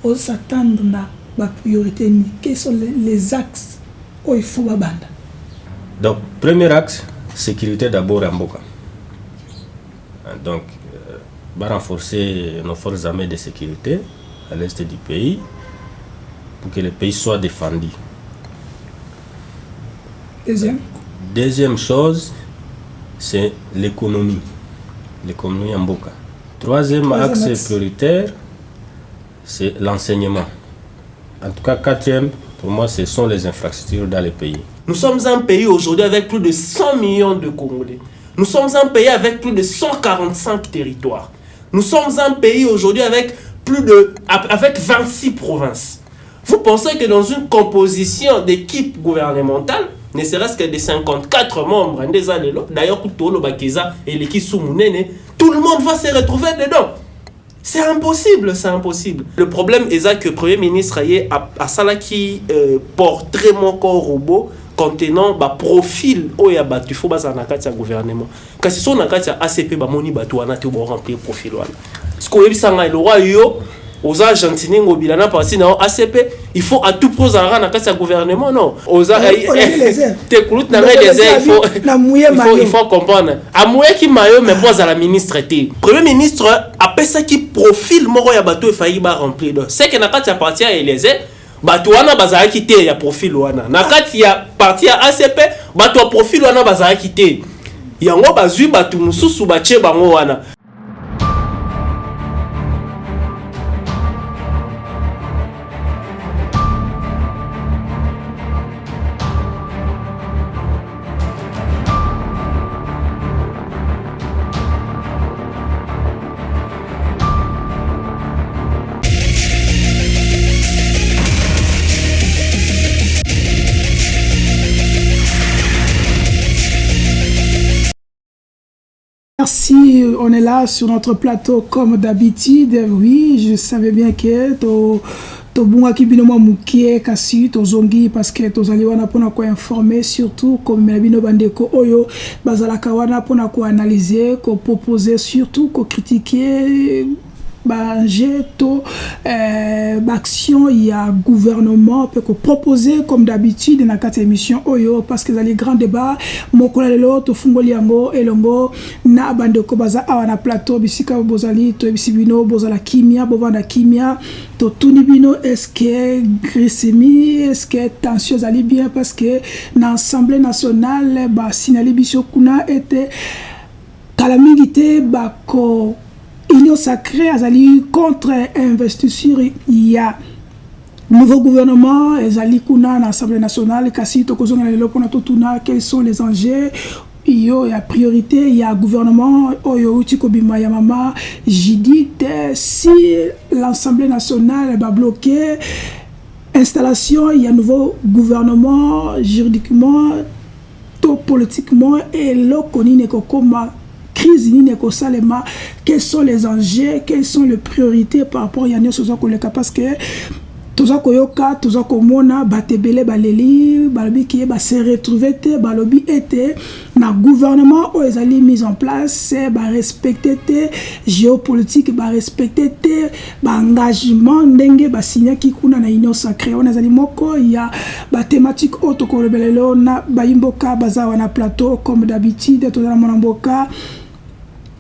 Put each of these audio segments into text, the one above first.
on s'attendre à la priorité. Quels sont les axes où il faut banda? Donc, premier axe, sécurité d'abord en Mboka. Donc, va renforcer nos forces armées de sécurité à l'est du pays pour que le pays soit défendu. Deuxième chose, c'est l'économie. L'économie en Mboka. Troisième axe prioritaire, c'est l'enseignement. En tout cas, quatrième, pour moi, ce sont les infrastructures dans le pays. Nous sommes un pays aujourd'hui avec plus de 100 millions de Congolais. Nous sommes un pays avec plus de 145 territoires. Nous sommes un pays aujourd'hui avec avec 26 provinces. Vous pensez que dans une composition d'équipe gouvernementale, ne serait-ce que de 54 membres, d'ailleurs, tout le monde va se retrouver dedans. C'est impossible, c'est impossible. Le problème est que le Premier ministre a ça qui portrait mon corps robot contenant ba profil oya batu faut baza na kati ya gouvernement. Kasi so na kati ya ACP ba moni batu wana te bo remplir profil wana. Ce qu'on yebi sanga le roi yo aux Argentiniens ngobilana parti na ACP, il faut à tout pros en na kati ya gouvernement non. Aux te kulut na les il faut comprendre. Amoué ki mayo mais pose à la ministre té. Premier ministre a pesa ki profil moko ya batu e failli ba remplir. C'est que na kati ya parti ya Eliezer batu wana bazalaki te ya profil wana na kati ya parti ya ACP batu ya profil wana bazalaki te yango bazwi batu mususu bache bango wana. Merci, on est là sur notre plateau comme d'habitude. Oui, je savais bien que Tobunga Kibinomo Mukie Kasi Tozongi parce que Tozaliwana pona ko informer surtout comme Melabino Bandeko Oyo Bazalaka wana pona ko analyser, ko proposer surtout ko critiquer action il y a gouvernement peut proposer comme d'habitude dans cette émission oyo parce que dans les grands débats mokola lelo to fungoli yango elongo na bandeko baza awana plateau bisika bozali to bisibino bozala kimia bovanda kimia to tunibino est-ce que glycémie est-ce que tension allait bien parce que dans l'Assemblée nationale sinali biso kuna était calamité bako Union sacrée azali contre investiture il y a nouveau gouvernement ezali kuna na Assemblée nationale kasi to kozonga lelo pona to tuna quels sont les enjeux il y a priorité il y a gouvernement oyo uti kobima ya mama Judith si l'Assemblée nationale va bloquer installation il y a nouveau gouvernement juridiquement to politiquement et lokoni ne kokoma crise salema quels sont les enjeux quelles sont les priorités par rapport à Yannis Sozakoleka parce que Toza koyoka toza komona batebele baleli balobi ki ba se retrouver te balobi était na gouvernement o ezali mis en place ba respecter te géopolitique ba respecter te ba engagement ndenge ba signer ki kuna na union sacrée on ezali moko ya ba thématique auto ko rebelelo na ba imboka baza na plateau comme d'habitude toza na mboka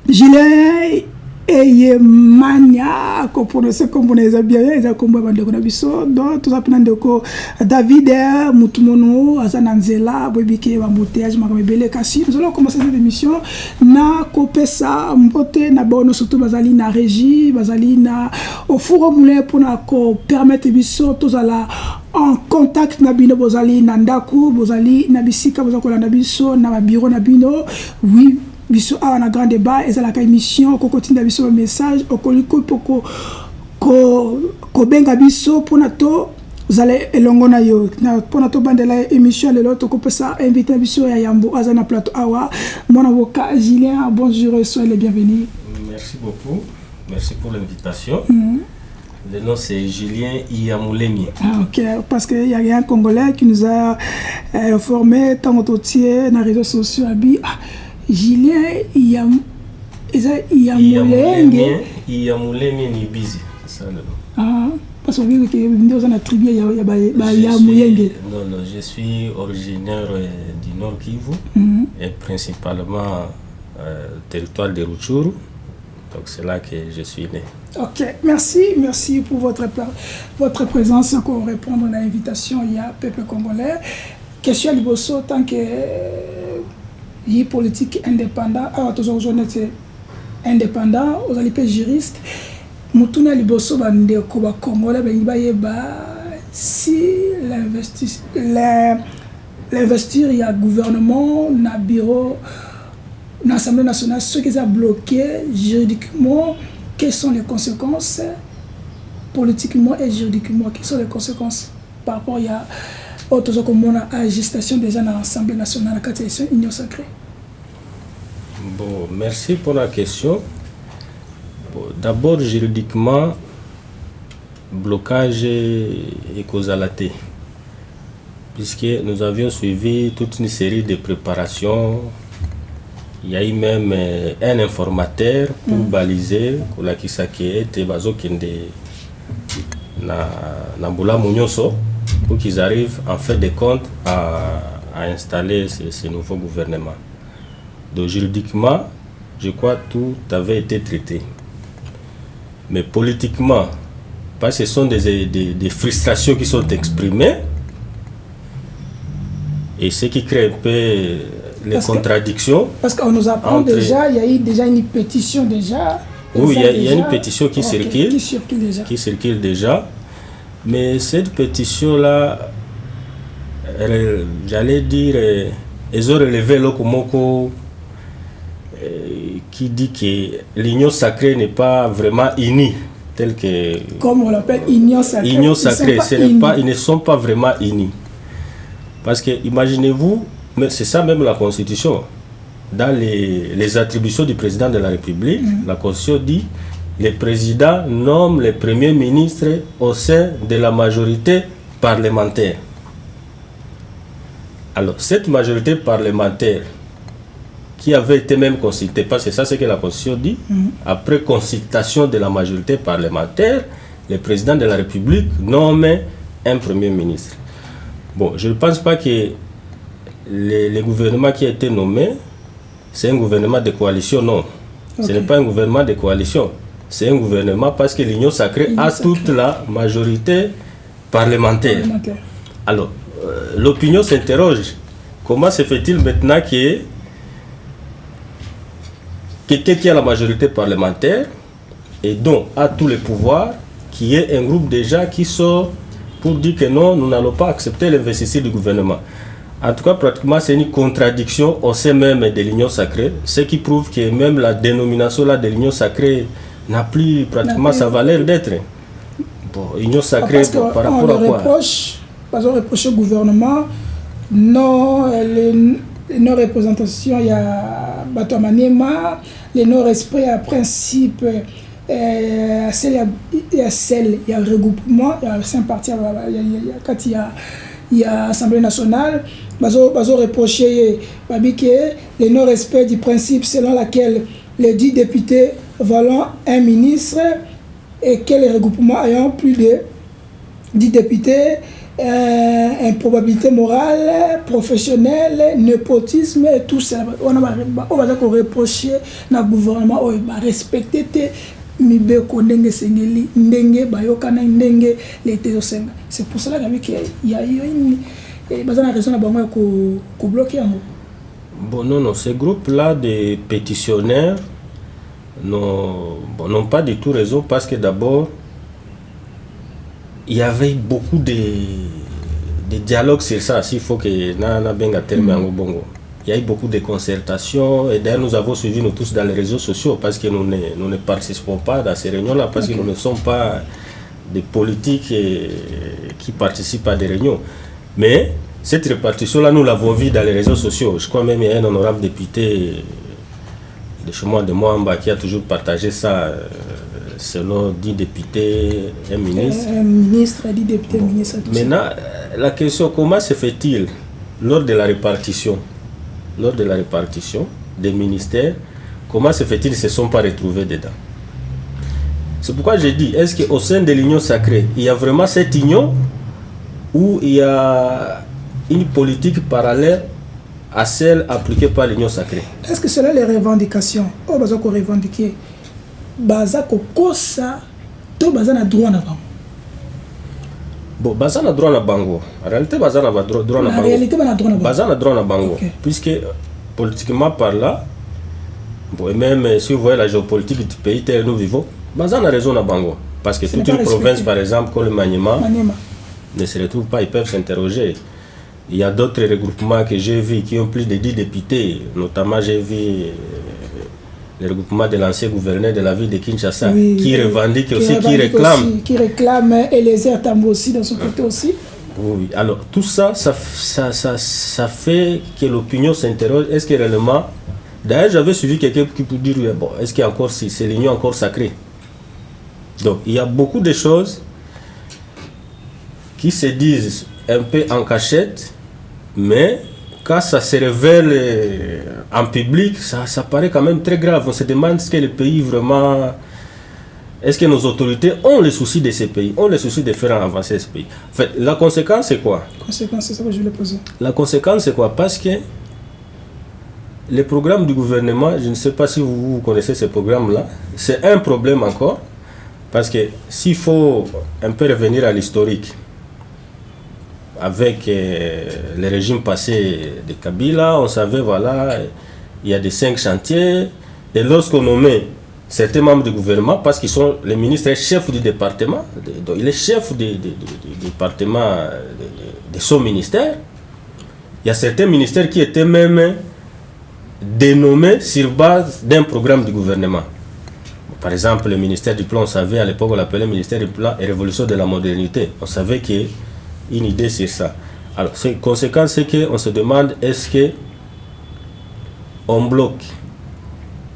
gilet et mania qu'on prononce comme on les a bien ils a comme bande de biso donc tout ça pendant David Mutumono Azananzela bobike ba embouteillage makabele kasi nous allons commencer cette émission na kopesa mbote na bono surtout bazali na régie bazali na au four au moulin pour na ko permettre biso tous ala en contact na bino bozali na ndaku bozali na bisika bozakola na biso na ba bureau na bino oui biso a na grand débat et la émission ko continue biso message o koliko poko ko benga biso pona to zale elongo na yo na pona to bandela émission lelo to ko pesa inviter biso ya Yambo azana plateau awa mon avocat Julien bonjour soyez les bienvenus. Merci beaucoup, merci pour l'invitation. Le nom c'est Julien Iyamulemi. Ah ok, parce qu'il y a un Congolais qui nous a informé tant au tiers dans les réseaux sociaux Julien Iyamulemi ni busy. C'est ça le nom. Ah, Parce que vous avez une tribu, il y a Non, non, je suis originaire du Nord Kivu et principalement territoire de Rutshuru. Donc c'est là que je suis né. Ok, merci pour votre présence pour répondre à l'invitation. Il y a peuple congolais. Question à Liboso, tant que politique indépendant, toujours indépendant, aux alliés juristes, Moutouna Liboso bande koba Congolais si l'investir il y a gouvernement na bureau l'Assemblée nationale, ce qui est bloqué juridiquement, quelles sont les conséquences politiquement et juridiquement, quelles sont les conséquences par rapport à autres comme la gestation déjà dans l'Assemblée nationale, la c'est une union sacrée. Bon, merci pour la question. Bon, d'abord, juridiquement, blocage est causalité, puisque nous avions suivi toute une série de préparations. Il y a eu même un informateur pour baliser la Kisaki et Bazo Kende na Mbula Mounyoso pour qu'ils arrivent en fait de compte à installer ce nouveau gouvernement. Donc juridiquement, je crois que tout avait été traité. Mais politiquement, parce que ce sont des frustrations qui sont exprimées et ce qui crée un peu les contradictions. Parce qu'on nous apprend déjà, il y a eu déjà une pétition déjà. Oui, il y a une pétition qui circule. Qui circule déjà. Mais cette pétition-là, j'allais dire, ils ont relevé l'Okomoko qui dit que l'union sacrée n'est pas vraiment unie. Tel que, comme on l'appelle, union sacrée. Union sacrée, ils ne sont pas vraiment unis. Parce que, imaginez-vous, mais c'est ça même la Constitution. Dans les attributions du président de la République, la Constitution dit que le président nomme les premiers ministres au sein de la majorité parlementaire. Alors, cette majorité parlementaire qui avait été même consultée, parce que ça c'est ce que la Constitution dit, après consultation de la majorité parlementaire, le président de la République nomme un premier ministre. Bon, je ne pense pas que le gouvernement qui a été nommé, c'est un gouvernement de coalition, non. Ce n'est pas un gouvernement de coalition. C'est un gouvernement parce que l'Union sacrée a toute la majorité parlementaire. Alors, l'opinion s'interroge. Comment se fait-il maintenant que quelqu'un qui a la majorité parlementaire et dont a tous les pouvoirs, qui est un groupe déjà qui sort pour dire que non, nous n'allons pas accepter l'investiture du gouvernement. En tout cas, pratiquement, c'est une contradiction au sein même de l'Union sacrée, ce qui prouve que même la dénomination là, de l'Union sacrée n'a plus pratiquement sa valeur d'être. Bon, Union sacrée, par rapport à quoi? Parce qu'on reproche au gouvernement, non représentation, il y a Batomanema, le non-respect à principe, il y a regroupement, il y a 5 partis, il y a Assemblée nationale. Bazo reproché le non-respect du principe selon lequel les 10 députés valant un ministre et que les regroupements ayant plus de 10 députés, improbabilité morale, professionnelle, népotisme et tout ça. On va reprocher le gouvernement de respecter c'est pour cela qu'il y a eu une raison de bloquer. Bon, non, ce groupe-là de pétitionnaires n'ont pas du tout raison parce que d'abord, il y avait beaucoup de dialogues sur ça, s'il faut que Nana Benga termine en Bongo. Il y a eu beaucoup de concertations et d'ailleurs nous avons suivi nous tous dans les réseaux sociaux parce que nous ne participons pas dans ces réunions-là parce que nous ne sommes pas des politiques qui participent à des réunions. Mais cette répartition-là, nous l'avons vue dans les réseaux sociaux. Je crois même qu'il y a un honorable député de chez moi, de Moamba, qui a toujours partagé ça. Selon 10 députés, un ministre. Un ministre, 10 députés, bon. Ministre. Maintenant, la question, comment se fait-il lors de la répartition des ministères, comment se fait-il qu'ils ne se sont pas retrouvés dedans? C'est pourquoi j'ai dit, est-ce qu'au sein de l'union sacrée, il y a vraiment cette union ou il y a une politique parallèle à celle appliquée par l'union sacrée? Est-ce que c'est là les revendications? Oh, baza ko revendiquer. Baza ko kosa, to baza na droit na bango. Bon, baza na droit na bango. En réalité, baza na droit na bango. En réalité, baza na droit na bango. Baza na droit na bango. Okay. Puisque politiquement par là, bon, et même si vous voyez la géopolitique du pays tel nous vivons, baza na raison na bango. Parce que toute une province, par exemple, comme le Maniema, ne se retrouve pas, ils peuvent s'interroger. Il y a d'autres regroupements que j'ai vus qui ont plus de 10 députés. Notamment, j'ai vu le regroupement de l'ancien gouverneur de la ville de Kinshasa, oui, qui revendique aussi, qui réclame. Aussi, qui réclame, et les Tambo aussi, dans son côté aussi. Oui, alors tout ça, ça fait que l'opinion s'interroge. Est-ce que réellement... D'ailleurs, j'avais suivi quelqu'un qui peut dire, bon, est-ce qu'il y a encore, c'est l'union encore sacrée? Donc, il y a beaucoup de choses qui se disent un peu en cachette, mais quand ça se révèle en public, ça paraît quand même très grave. On se demande est-ce que le pays vraiment... Est-ce que nos autorités ont le souci de ces pays, ont le souci de faire avancer ce pays? En fait, la conséquence, c'est quoi? La conséquence, c'est ça que je voulais poser. La conséquence, c'est quoi? Parce que les programmes du gouvernement, je ne sais pas si vous connaissez ces programmes-là, c'est un problème encore, parce que s'il faut un peu revenir à l'historique, avec le régime passé de Kabila, on savait, voilà, il y a des 5 chantiers, et lorsqu'on nommait certains membres du gouvernement, parce qu'ils sont les ministres et chefs du département, donc il est chef du département de son ministère, il y a certains ministères qui étaient même dénommés sur base d'un programme du gouvernement. Par exemple, le ministère du Plan, on savait, à l'époque, on l'appelait ministère du Plan et Révolution de la modernité. On savait qu'il y a une idée sur ça. Alors, la conséquence, c'est qu'on se demande, est-ce qu'on bloque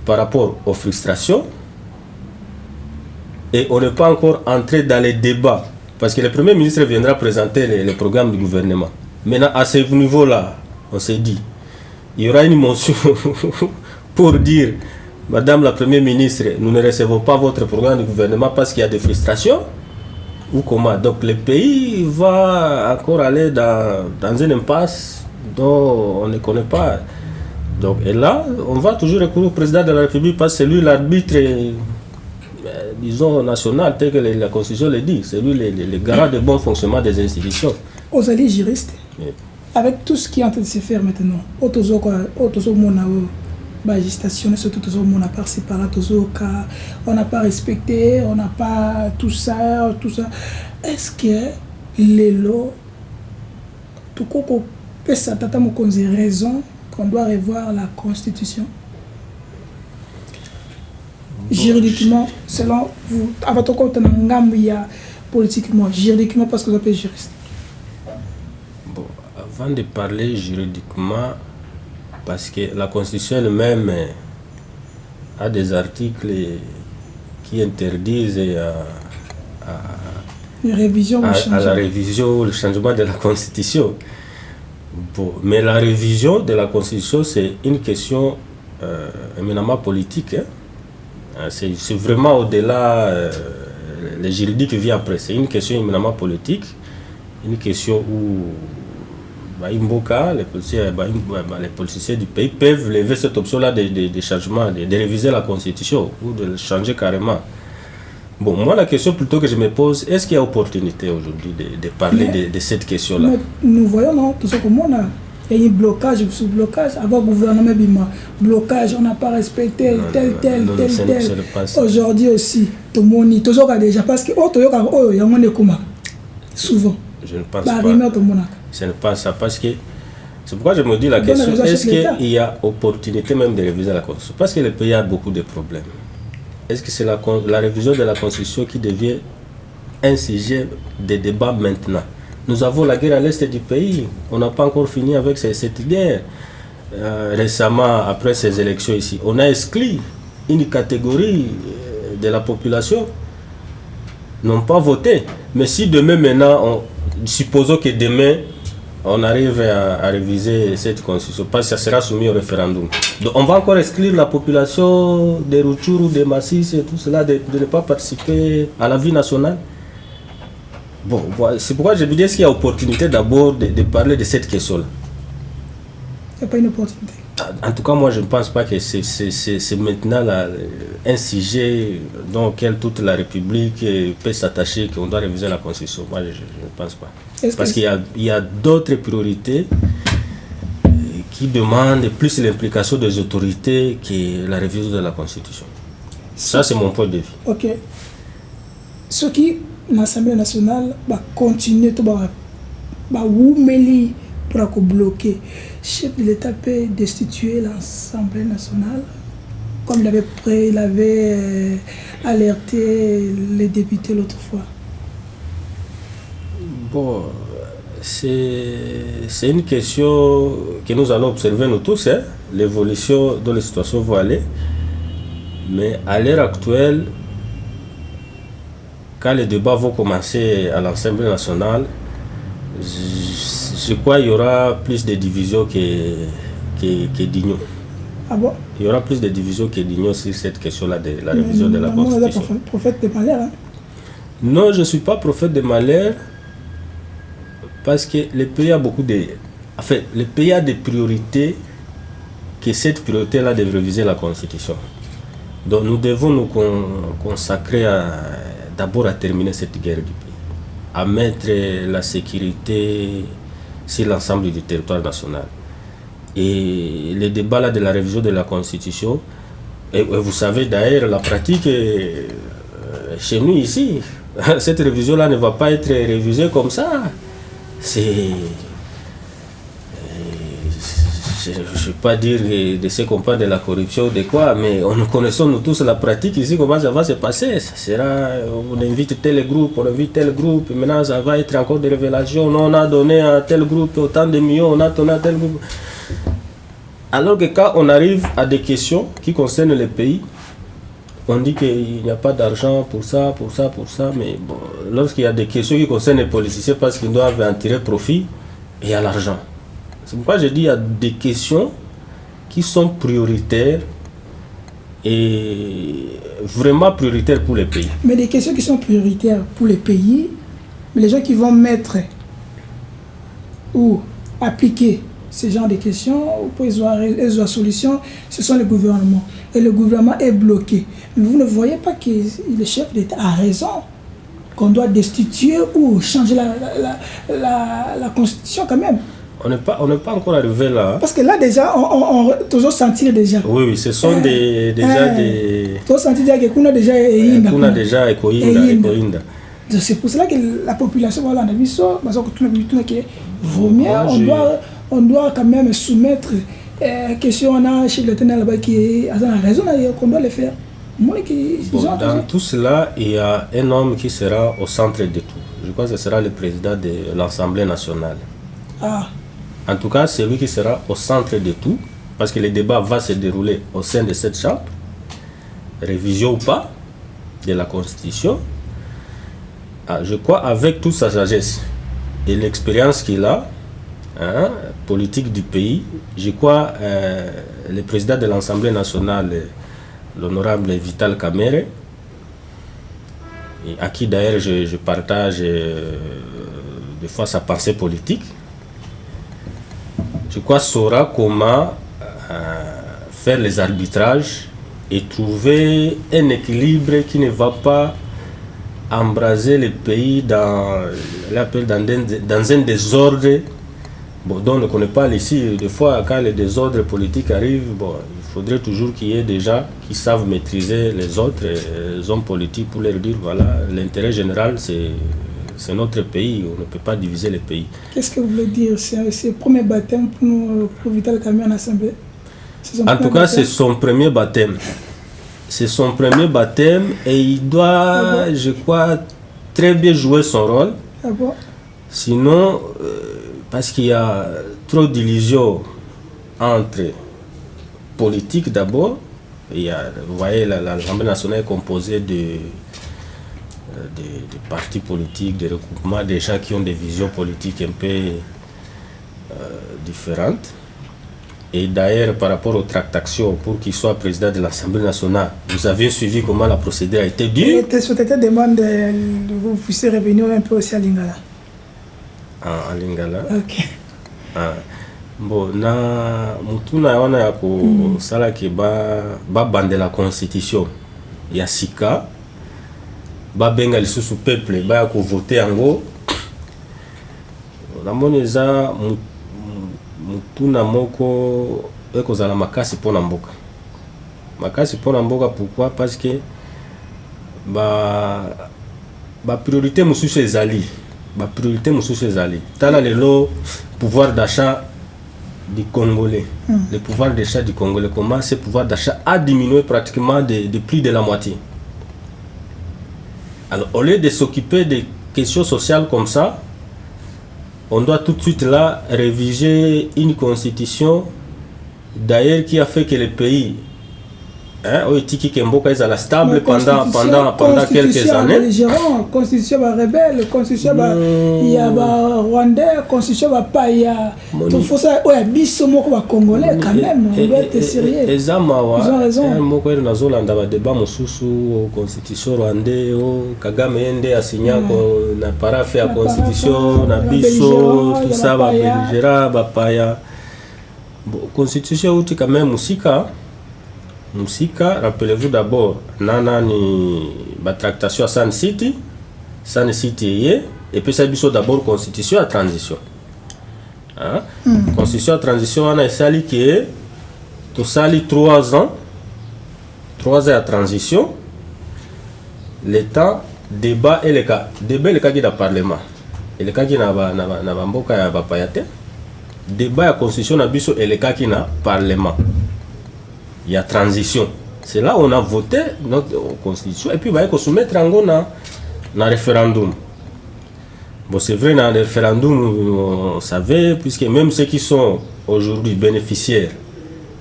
par rapport aux frustrations et on n'est pas encore entré dans les débats, parce que le Premier ministre viendra présenter les programmes du gouvernement. Maintenant, à ce niveau-là, on s'est dit, il y aura une motion pour dire, Madame la Première ministre, nous ne recevons pas votre programme du gouvernement parce qu'il y a des frustrations, ou comment? Donc le pays va encore aller dans une impasse dont on ne connaît pas. Donc, et là, on va toujours recourir au président de la République parce que c'est lui l'arbitre, disons, national, tel que la Constitution le dit. C'est lui le garant de bon fonctionnement des institutions. Aux alliés juristes, oui. Avec tout ce qui est en train de se faire maintenant, on n'a pas respecté, on n'a pas tout ça. Est-ce que les lois, tout qu'on peut s'attendre à raison qu'on doit revoir la Constitution? Juridiquement, selon vous, avant tout compte, politiquement, juridiquement, parce que vous êtes juriste. Bon, avant de parler juridiquement, parce que la Constitution elle-même a des articles qui interdisent la révision, le changement de la Constitution. Bon, mais la révision de la Constitution, c'est une question éminemment politique. Hein. C'est vraiment au-delà, le juridique vient après. C'est une question éminemment politique, une question où les politiciens du pays peuvent lever cette option-là de changement, de réviser la Constitution ou de le changer carrément. Bon, moi, la question plutôt que je me pose, est-ce qu'il y a opportunité aujourd'hui de parler de cette question-là? Nous voyons, non, tout ce que moi, il y a un blocage, sous blocage, avant le gouvernement, blocage, on n'a pas respecté tel. Aujourd'hui aussi, tout le monde, tout le monde déjà, parce que souvent. Je ne pense pas. Ce n'est pas ça, parce que c'est pourquoi je me dis la question, est-ce qu'il y a opportunité même de réviser la Constitution? Parce que le pays a beaucoup de problèmes. Est-ce que c'est la révision de la Constitution qui devient un sujet de débat maintenant? Nous avons la guerre à l'est du pays, on n'a pas encore fini avec cette guerre. Récemment, après ces élections ici, on a exclu une catégorie de la population, n'ont pas voté. Mais si demain maintenant, supposons que demain, on arrive à réviser cette constitution, parce que ça sera soumis au référendum. Donc on va encore exclure la population des Rutshuru, des Massis et tout cela de ne pas participer à la vie nationale. Bon, c'est pourquoi je me dis qu'il y a opportunité d'abord de parler de cette question-là. Il n'y a pas une opportunité. En tout cas, moi, je ne pense pas que c'est maintenant là, un sujet dans lequel toute la République peut s'attacher, qu'on doit réviser la Constitution. Moi, je ne pense pas. Parce qu'il y a d'autres priorités qui demandent plus l'implication des autorités que la révision de la Constitution. Ça, c'est mon point de vue. Ok. Ce qui, l'Assemblée nationale, va continuer à pour bloquer. Le chef de l'État peut destituer l'Assemblée nationale, comme il avait alerté les députés l'autre fois. Bon, c'est une question que nous allons observer nous tous, hein, l'évolution dont les situations vont aller. Mais à l'heure actuelle, quand les débats vont commencer à l'Assemblée nationale, je crois qu'il y aura plus de divisions que d'union. Ah bon? Il y aura plus de divisions que d'union sur cette question-là de la révision de la Constitution. Vous êtes prophète de malheur, hein? Non, je ne suis pas prophète de malheur, parce que le pays a beaucoup de... Enfin, le pays a des priorités, que cette priorité-là de réviser la Constitution. Donc nous devons nous consacrer d'abord à terminer cette guerre du pays, à mettre la sécurité sur l'ensemble du territoire national. Et le débat là de la révision de la Constitution, et vous savez d'ailleurs la pratique chez nous ici, cette révision là ne va pas être révisée comme ça. Je ne vais pas dire de ce qu'on parle de la corruption ou de quoi, mais nous connaissons nous tous la pratique ici, comment ça va se passer. Ça sera, on invite tel groupe, on invite tel groupe, maintenant ça va être encore des révélations. Non, on a donné à tel groupe autant de millions, on a donné à tel groupe. Alors que quand on arrive à des questions qui concernent le pays, on dit qu'il n'y a pas d'argent pour ça, mais bon, lorsqu'il y a des questions qui concernent les politiciens parce qu'ils doivent en tirer profit, il y a l'argent. C'est pourquoi je dis qu'il y a des questions qui sont prioritaires et vraiment prioritaires pour les pays. Mais des questions qui sont prioritaires pour les pays, mais les gens qui vont mettre ou appliquer ce genre de questions pour les solutions, ce sont les gouvernements. Et le gouvernement est bloqué. Mais vous ne voyez pas que le chef d'État a raison, qu'on doit destituer ou changer la Constitution quand même. On n'est pas encore arrivé là. Parce que là déjà, on toujours sentir déjà. Oui, ce sont déjà des... Toujours sentir que qu'on a déjà ekoinda. C'est pour cela que la population va l'en avis ça, parce que vaut mieux, on doit quand même soumettre question on a chef de l'État là-bas qui a raison qu'on doit le faire. Dans tout cela, il y a un homme qui sera au centre de tout. Je crois que ce sera le président de l'Assemblée nationale. Ah. En tout cas, c'est lui qui sera au centre de tout, parce que le débat va se dérouler au sein de cette chambre, révision ou pas, de la Constitution. Je crois avec toute sa sagesse et l'expérience qu'il a, politique du pays, je crois le président de l'Assemblée nationale, l'honorable Vital Kamerhe, à qui d'ailleurs je partage des fois sa pensée politique, je crois saura comment faire les arbitrages et trouver un équilibre qui ne va pas embraser le pays dans un désordre dont on ne connaît pas ici. Des fois, quand les désordres politiques arrivent, il faudrait toujours qu'il y ait des gens qui savent maîtriser les autres hommes politiques pour leur dire voilà, l'intérêt général c'est notre pays, on ne peut pas diviser le pays. Qu'est-ce que vous voulez dire? C'est le premier baptême pour Vital Kamerhe en Assemblée? En tout cas, c'est son premier baptême. C'est son premier baptême et il doit, je crois, très bien jouer son rôle. Ah bon? Sinon, parce qu'il y a trop d'illusions entre politique d'abord. Vous voyez, l'Assemblée nationale est composée de partis politiques, de regroupements, des gens qui ont des visions politiques un peu différentes. Et d'ailleurs, par rapport aux tractations, pour qu'il soit président de l'Assemblée nationale, vous avez suivi comment la procédure a été dure. Peut-être demande de vous puissiez revenir un peu aussi à Lingala. Ah, à Lingala. Ok. Ah. Bon, na mutuna wana ya ko sala ke ba bande la constitution ya sika ba benga lisusu peuple ba ko voter yango. Na moneza mutuna moko ekozala makasi pona mboka. Makasi pona mboka pourquoi? Parce que ba priorité mususu ezali. Ba priorité mususu ezali. Tala lelo pouvoir d'achat du Congolais. Le pouvoir d'achat du Congolais, comment ce pouvoir d'achat a diminué pratiquement de plus de la moitié. Alors, au lieu de s'occuper des questions sociales comme ça, on doit tout de suite là réviser une constitution d'ailleurs qui a fait que le pays stable pendant quelques années. Constitution rebelle, constitution il y a rwandais, constitution il y a tout faut ça biso moko congolais quand même, on doit être sérieux. Ils ont raison. Moko na zolanda ba débat mosusu constitution rwandais Kagame ende a signé na parafe ya constitution na biso tout ça ba belgera ba paya. Constitution outi quand même Musika, rappelez-vous d'abord, nana ni ba tractation à San City et puis ça biso d'abord constitution à transition. Hein? Constitution à transition on a sali que tout sali 3 ans à transition. L'état débat et le cas qui da parlement. Et le cas qui na ba mboka ya ba payate. Débat à constitution na biso et le cas qui na parlement. Il y a transition. C'est là où on a voté notre constitution. Et puis, il va soumettre en un référendum. Bon, c'est vrai, dans le référendum, on savait, puisque même ceux qui sont aujourd'hui bénéficiaires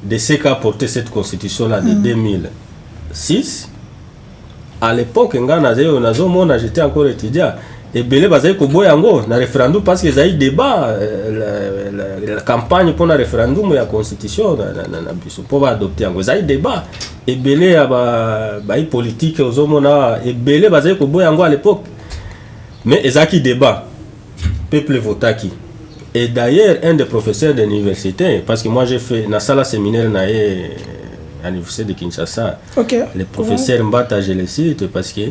de ce qu'a apporté cette constitution-là de 2006, à l'époque, j'étais encore étudiant. Et belé bazai ko boyango na référendum parce que ça y débat la campagne pour le référendum et la constitution na biso pour adopter yango ça y débat et belé ba politique aux homona et belé bazai ko boyango à l'époque mais ezaki débat peuple votaki. Et d'ailleurs un des professeurs de l'université parce que moi j'ai fait na sala séminaire na à l'université de Kinshasa. Okay. Le professeur Mbata je le cite parce que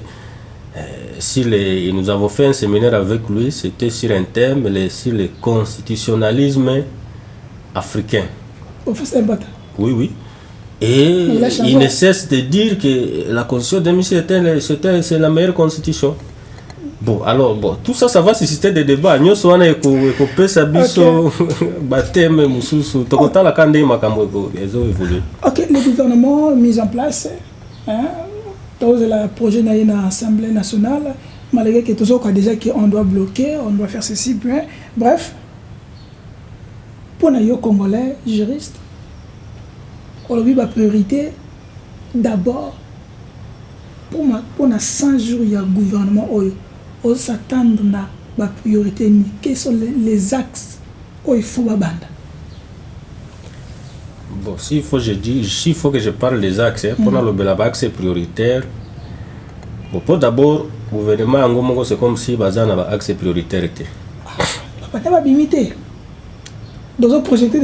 nous avons fait un séminaire avec lui, c'était sur un thème sur le constitutionnalisme africain. Professeur Mbata. Oui. Et il ne cesse de dire que la constitution de Michel c'est la meilleure constitution. Bon, alors, tout ça, ça va susciter des débats. Nous sommes en train Ok, le gouvernement mis en place. Dans le projet de l'Assemblée nationale, malgré que tout ça déjà qu'on doit bloquer, on doit faire ceci, bref, pour les Congolais, juristes, on a vu la priorité d'abord pour 100 jours, il y a un gouvernement, on s'attend à la priorité. Quels sont les axes où il faut la bande? Bon, s'il faut que je parle des axes, pour le axe prioritaire, bon, pour d'abord, le gouvernement, c'est comme si bazan avait axe prioritaire. Pas limité. Dans un projet de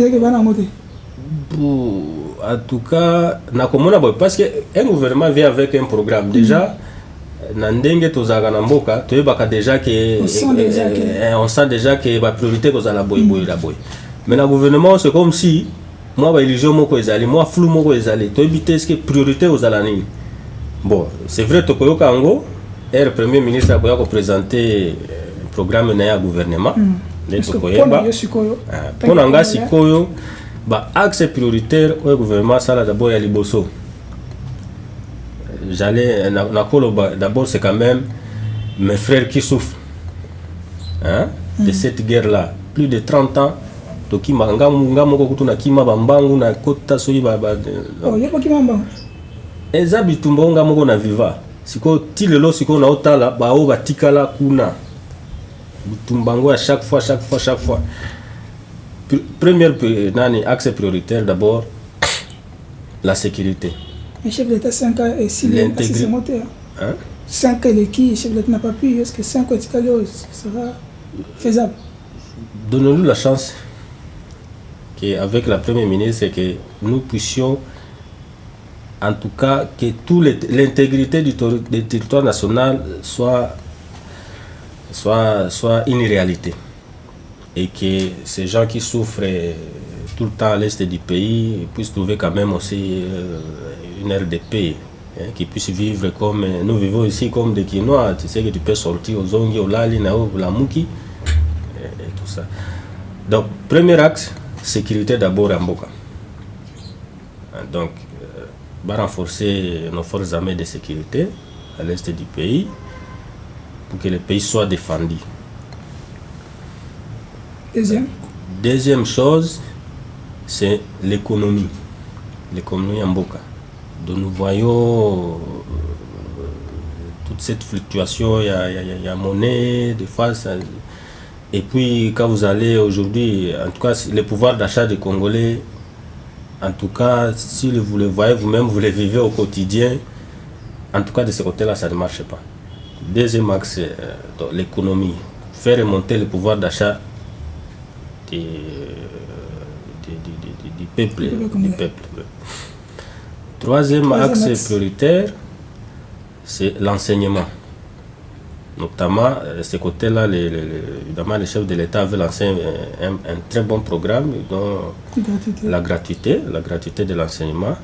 en tout cas, parce qu'un gouvernement vient avec un programme. Déjà, on sent déjà que la priorité est la boy. Mais le gouvernement, c'est comme si moi religion moko ezali moi flou moko ezali to éviter ce que priorité aux alanines. Bon, c'est vrai to koyoka ngo premier ministre a présenter programme na ya gouvernement les to koyeba pour nga sikoyo axe prioritaire au gouvernement sala d'abord ya liboso. J'allais d'abord c'est quand même mes frères qui souffrent de cette guerre là, plus de 30 ans. Toki manga moko kutuna kima bambangu na kota soyi yepo kimamba eza bitumbo nga moko na viva siko tilelo siko na otala bao batikala kuna bitumbango à chaque fois premier axe prioritaire, d'abord, la sécurité. Le chef d'État 5 ans et 6 mois, c'est monté. 5 ans, le chef d'État n'a pas pu. Est-ce que 5 ans, sera faisable? Donnons-nous la chance qu'avec la Première ministre, que nous puissions, en tout cas, que l'intégrité du territoire national soit une réalité. Et que ces gens qui souffrent tout le temps à l'est du pays puissent trouver quand même aussi une ère de paix, qu'ils puissent vivre comme nous vivons ici, comme des Quinois. Tu sais que tu peux sortir aux Zongi, au Lali, au Lamuki, et tout ça. Donc, premier axe, sécurité d'abord en Mboka. Donc, renforcer nos forces armées de sécurité à l'est du pays pour que le pays soit défendu. Deuxième chose, c'est l'économie. L'économie en Mboka. Donc nous voyons toute cette fluctuation, il y a monnaie, des fois ça, et puis quand vous allez aujourd'hui, en tout cas le pouvoir d'achat des Congolais, en tout cas si vous le voyez vous-même, vous le vivez au quotidien, en tout cas de ce côté-là ça ne marche pas. Deuxième axe, l'économie, faire remonter le pouvoir d'achat du peuple. Troisième axe prioritaire, c'est l'enseignement. Notamment, de ce côté-là, évidemment, le chef de l'État avait lancé un très bon programme, dont la gratuité de l'enseignement,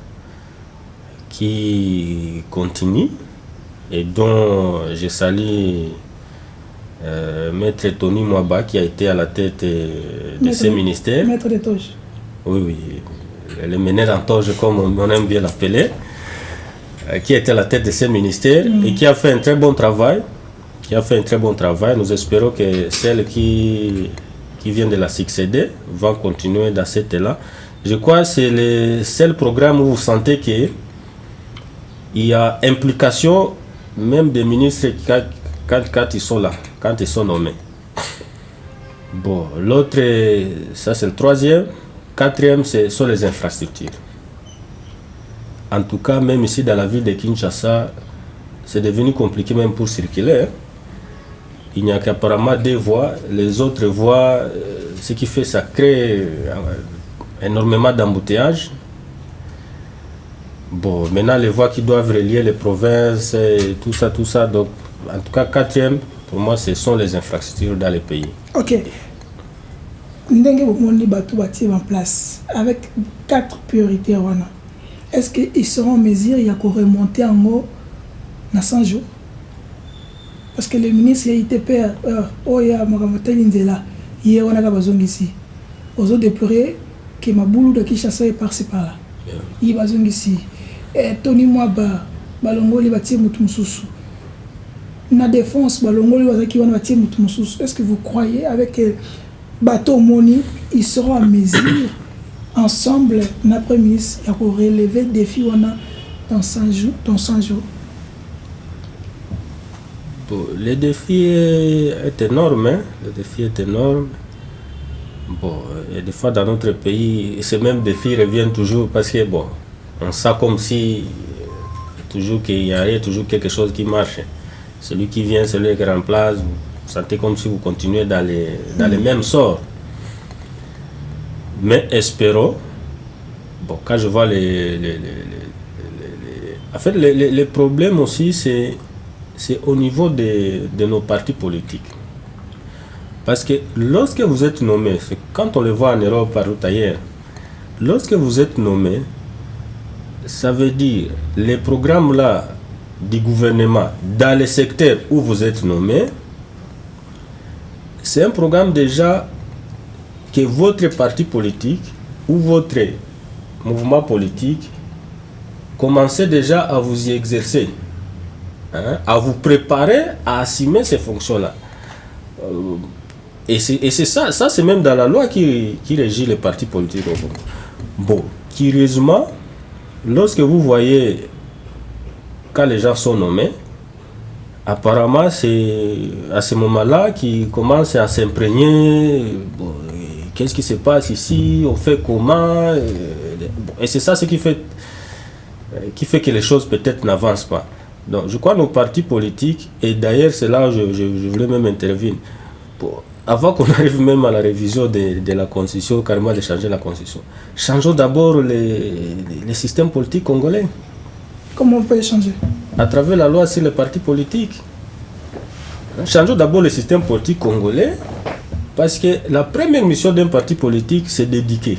qui continue et dont je salue Maître Tony Mwaba, qui a été à la tête de ces ministères. Maître de Toge. Oui, le meneur en toge, comme on aime bien l'appeler, qui était à la tête de ces ministères et qui a fait un très bon travail. Nous espérons que celles qui viennent de la succéder vont continuer dans cette là. Je crois que c'est le seul programme où vous sentez qu'il y a implication même des ministres quand ils sont là, quand ils sont nommés. Bon, l'autre, ça c'est le troisième. Quatrième, ce sont les infrastructures. En tout cas, même ici dans la ville de Kinshasa, c'est devenu compliqué même pour circuler. Il n'y a qu'apparemment 2 voies. Les autres voies, ce qui fait ça crée énormément d'embouteillages. Bon, maintenant les voies qui doivent relier les provinces, et tout ça. Donc, en tout cas, quatrième, pour moi, ce sont les infrastructures dans les pays. Ok. Ndenge Bomondi Batou bâtir en place avec 4 priorités. Est-ce qu'ils seront en mesure de remonter en haut dans 100 jours? Parce que le ministre ITP, Oya Moramoteli Nzela, hier on a besoin ici. Aux autres déplorer que Maboulou de Kinshasa est par-ci par-là. Il y a besoin ici. Tony Mwaba, Balongoli Bati Moutmoussousou. Na défense, Balongoli Wazaki Wanati Moutmoussousou. Est-ce que vous croyez avec Bateau Moni, ils seront en mesure, ensemble, l'après-ministre, à relever le défi dans 100 jours? Bon, le défi est énorme. Le défi est énorme. Bon, et des fois dans notre pays, ce même défi revient toujours parce que, bon, on sent comme si toujours qu'il y a toujours quelque chose qui marche. Celui qui vient, celui qui remplace, vous sentez comme si vous continuez dans les mêmes sorts. Mais espérons, bon, quand je vois en fait, les problèmes aussi, c'est au niveau de nos partis politiques. Parce que lorsque vous êtes nommé, quand on le voit en Europe, partout ailleurs, lorsque vous êtes nommé, ça veut dire les programmes là du gouvernement dans les secteurs où vous êtes nommé, c'est un programme déjà que votre parti politique ou votre mouvement politique commencez déjà à vous y exercer, à vous préparer à assumer ces fonctions-là. Et c'est ça c'est même dans la loi qui régit les partis politiques. Bon, curieusement, lorsque vous voyez quand les gens sont nommés, apparemment c'est à ce moment-là qu'ils commencent à s'imprégner, qu'est-ce qui se passe ici, on fait comment, et c'est ça ce qui fait que les choses peut-être n'avancent pas. Donc je crois que nos partis politiques, et d'ailleurs c'est là où je voulais même intervenir, avant qu'on arrive même à la révision de la constitution, carrément de changer la constitution, changeons d'abord les systèmes politiques congolais. Comment on peut les changer? À travers la loi sur les partis politiques. Changeons d'abord le système politique congolais, parce que la première mission d'un parti politique, c'est d'éduquer.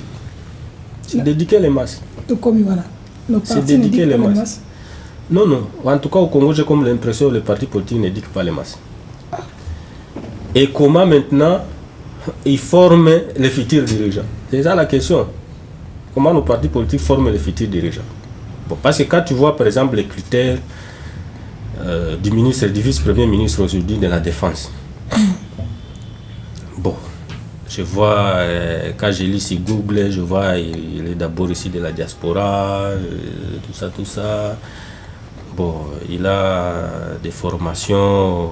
C'est d'éduquer les masses. Comme voilà. C'est d'éduquer les masses. Non, non. En tout cas, au Congo, j'ai comme l'impression que les partis politiques n'éduquent pas les masses. Et comment maintenant ils forment les futurs dirigeants? C'est ça la question. Comment nos partis politiques forment les futurs dirigeants? Bon, parce que quand tu vois par exemple les critères du ministre et du vice-premier ministre aujourd'hui de la Défense, bon, je vois, quand je lis sur Google, je vois il est d'abord ici de la diaspora, tout ça. Bon, il a des formations.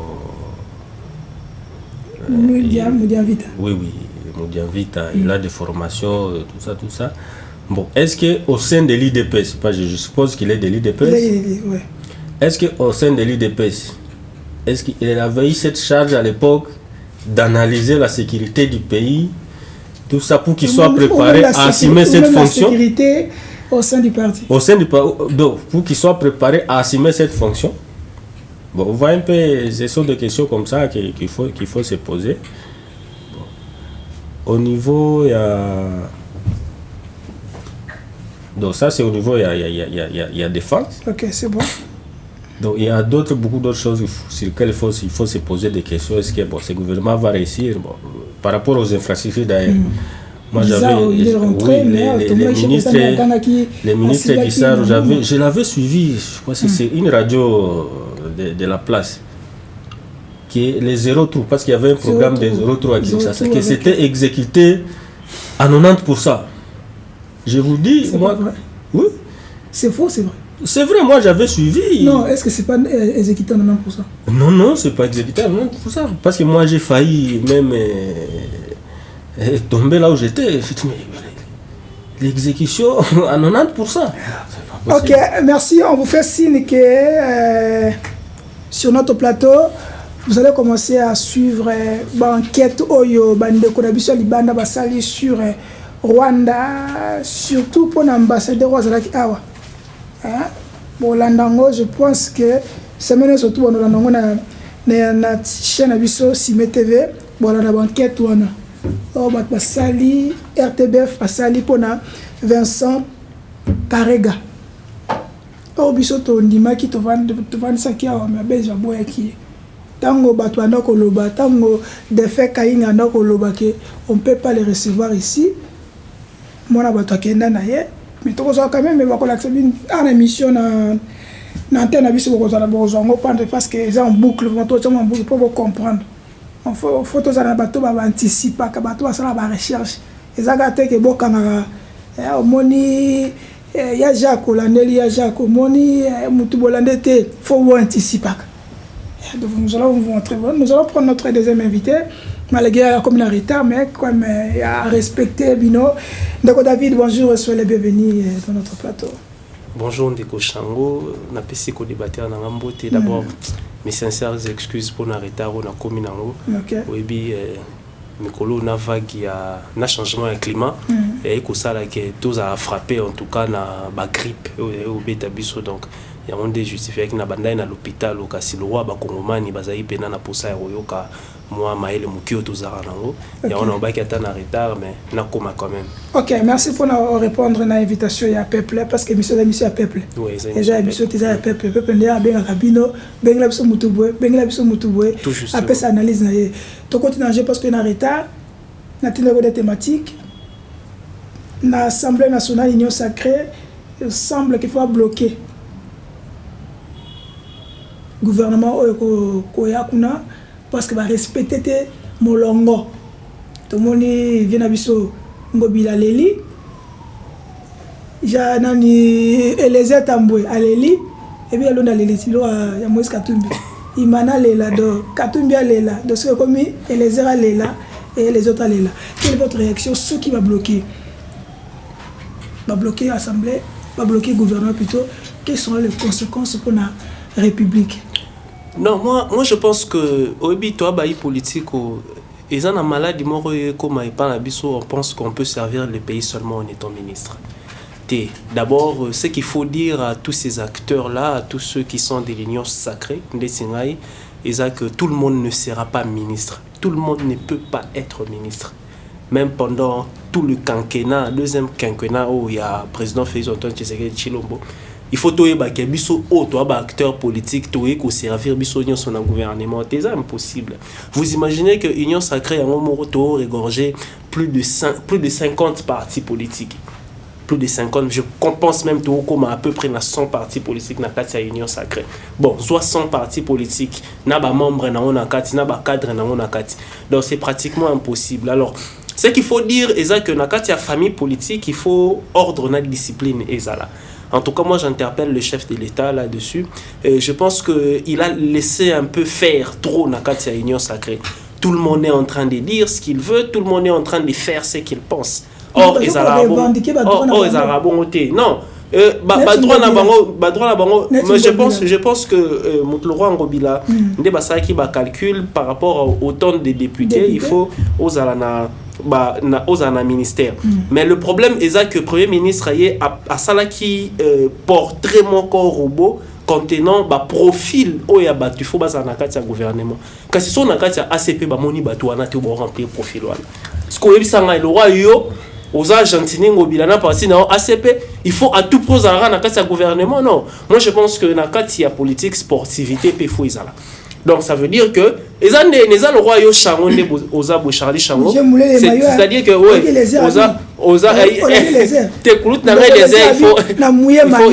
Moudia Vita. Oui, Moudia Vita, il a des formations, tout ça. Bon, est-ce qu'au sein de l'IDPS, je suppose qu'il est de l'IDPS, ouais. Est-ce qu'au sein de l'IDPS, est-ce qu'il avait eu cette charge à l'époque d'analyser la sécurité du pays, tout ça pour qu'il soit préparé à assumer cette fonction? La sécurité au sein du parti. Donc, pour qu'il soit préparé à assumer cette fonction. Bon, on voit un peu, ce sont des questions comme ça qu'il faut se poser. Bon. Au niveau, il y a... Donc ça, c'est au niveau, il y a défense. Ok, c'est bon. Donc il y a beaucoup d'autres choses sur lesquelles il faut se poser des questions. Est-ce que ce gouvernement va réussir, par rapport aux infrastructures d'ailleurs? Moi j'avais les ministres Guissard, je l'avais suivi, je crois que c'est une radio de la place qui est les 0-3, parce qu'il y avait un programme de 0-3 à Kinshasa qui s'était exécuté à 90%. Je vous dis, moi, oui, c'est faux, c'est vrai. C'est vrai, moi j'avais suivi. Non, est-ce que c'est pas exécuté à 90%? Non, c'est pas exécuté à 90%. Parce que moi j'ai failli même tomber là où j'étais. L'exécution à 90%. Ok, merci. On vous fait signe que sur notre plateau, vous allez commencer à suivre l'enquête Oyo, Bande Kodabiso Libanda Basali sur Rwanda, surtout pour l'ambassadeur Wazalaki Awa. Bon, Landango, je pense que semaine surtout on Landango na chaîne Abiso Sime TV, bon la banquette ou ana. Oh bah Basali RTBF Basali pour na Vincent Karega. Oh biso to ndima ki to vendre ça qui a ma besoin boya qui. Tango batwana koloba, tango de fait kainga na koloba que on peut pas les recevoir ici. Moi na batwakenda na ye. Mais tu as quand même une émission dans l'antenne parce que c'est en boucle pour comprendre. Il faut que tu anticiper, que tu la recherche. Et ça que il y a Jacques Holandais, il y a Jacques Moni, il faut anticiper. Donc nous allons vous montrer. Nous allons prendre notre deuxième invité. Malgré la commune en retard, mais comme à respecter Bino. Ndeko David, bonjour, soyez les bienvenus dans notre plateau. Bonjour Ndeko Shango, na pesi ko débattre na ngambote d'abord mes sincères excuses pour na retard na commune nango. Oui bi mikolo na vague ya na changement de climat et ko sala que tous a frappé en tout cas na ba grippe au beta biso donc il y a un des justifié que na banda na l'hôpital au Kasiloa ba kongomani bazai pena na posa yoka moi maël mukio tozara nango il y a on ba qui attend en retard mais na koma quand même. OK, merci pour nous répondre à l'invitation ya peuple parce que monsieur à peuple. Oui, déjà monsieur à peuple ndia benga kabino benga biso mutubwe après ça analyse na ye to continuer parce que na retard na tindeko des thématiques na Assemblée nationale union sacrée il semble qu'il faut bloquer gouvernement ko yakuna parce que va respecter molongo to moni vient biso ngobila leli ja nani Eliezer Tambwe aleli et bien londa leli silo ya Moïse Katumbi imana lela do Katumbi alela do ce comme Eliezer alela et les autres allaient là. Quelle est votre réaction? Ceux qui va bloquer l'Assemblée, va bloquer le gouvernement plutôt, quelles seront les conséquences pour la République? Non, moi je pense que au toi politique ils ont un maladie comme on pense qu'on peut servir le pays seulement en étant ministre. D'abord, ce qu'il faut dire à tous ces acteurs-là, à tous ceux qui sont des lignes sacrées, c'est que tout le monde ne sera pas ministre. Tout le monde ne peut pas être ministre. Même pendant tout le quinquennat, deuxième quinquennat où il y a le président Félix Antoine Tshisekedi Tshilombo, il faut que les acteurs politiques qui servir le gouvernement. C'est impossible. Vous imaginez que l'Union sacrée a regorgé plus de 50 partis politiques. Plus de 50, je pense même tout comme à peu près 100 partis politiques dans la Union sacrée. Bon, soit 100 partis politiques, n'a pas membre dans la cadre dans la. Donc c'est pratiquement impossible. Alors, ce qu'il faut dire est que dans la famille politique, il faut ordre et discipline. En tout cas, moi j'interpelle le chef de l'État là-dessus. Je pense qu'il a laissé un peu faire trop dans la Union sacrée. Tout le monde est en train de dire ce qu'il veut, tout le monde est en train de faire ce qu'il pense. Or, les Arabes, non, je pense que Moutloura Ngobila, qui calcule par rapport au temps des députés, il faut aux alana ministère. Mais le problème est que le Premier ministre a ça qui porte très mon corps robot contenant profil où il y a battu faut basa na kati ya gouvernement. Kasi so na kati ya ACP ba moni batu wana te bo remplir profil wana. Ce qu'on yebisanga le roi yo aux Argentiniens Ngobila na parti na ACP, il faut à tout prix à na kati ya gouvernement non. Moi je pense que na kati ya politique sportivité pe faut izala. Donc ça veut dire que les le roi yo chango ne oza bo Charlie Chango. C'est-à-dire que oza te kulut na les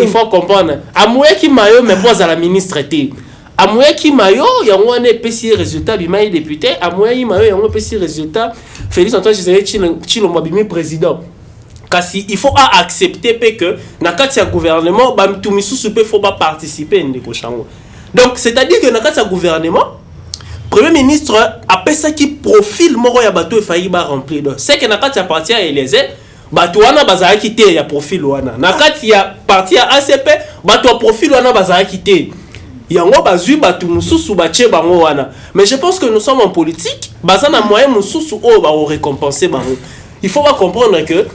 il faut comprendre. Amoué qui mayo mais pas à la ministre té. Amoué qui mayo yango ane pesi résultat bi mai député, amoué qui mayo yango pesi résultat Félix Antoine Tshilombo bimi président. Kasi il faut accepter que na kati ya gouvernement ba mtumisusu pe faut pas participer ndeko chango. Donc, c'est-à-dire que dans le gouvernement, le Premier ministre a fait ça qui profile moro ya bateau et failli remplir. C'est que dans le parti à Eliezer, bateau wana bazara quitté ya profil wana. Dans le parti à ACP, bateau profil wana bazara quitté. Yango bazui bateau mususu bache bango wana. Mais je pense que nous sommes en politique, bazana moyen mususu o ba récompenser bango. Il faut pas comprendre que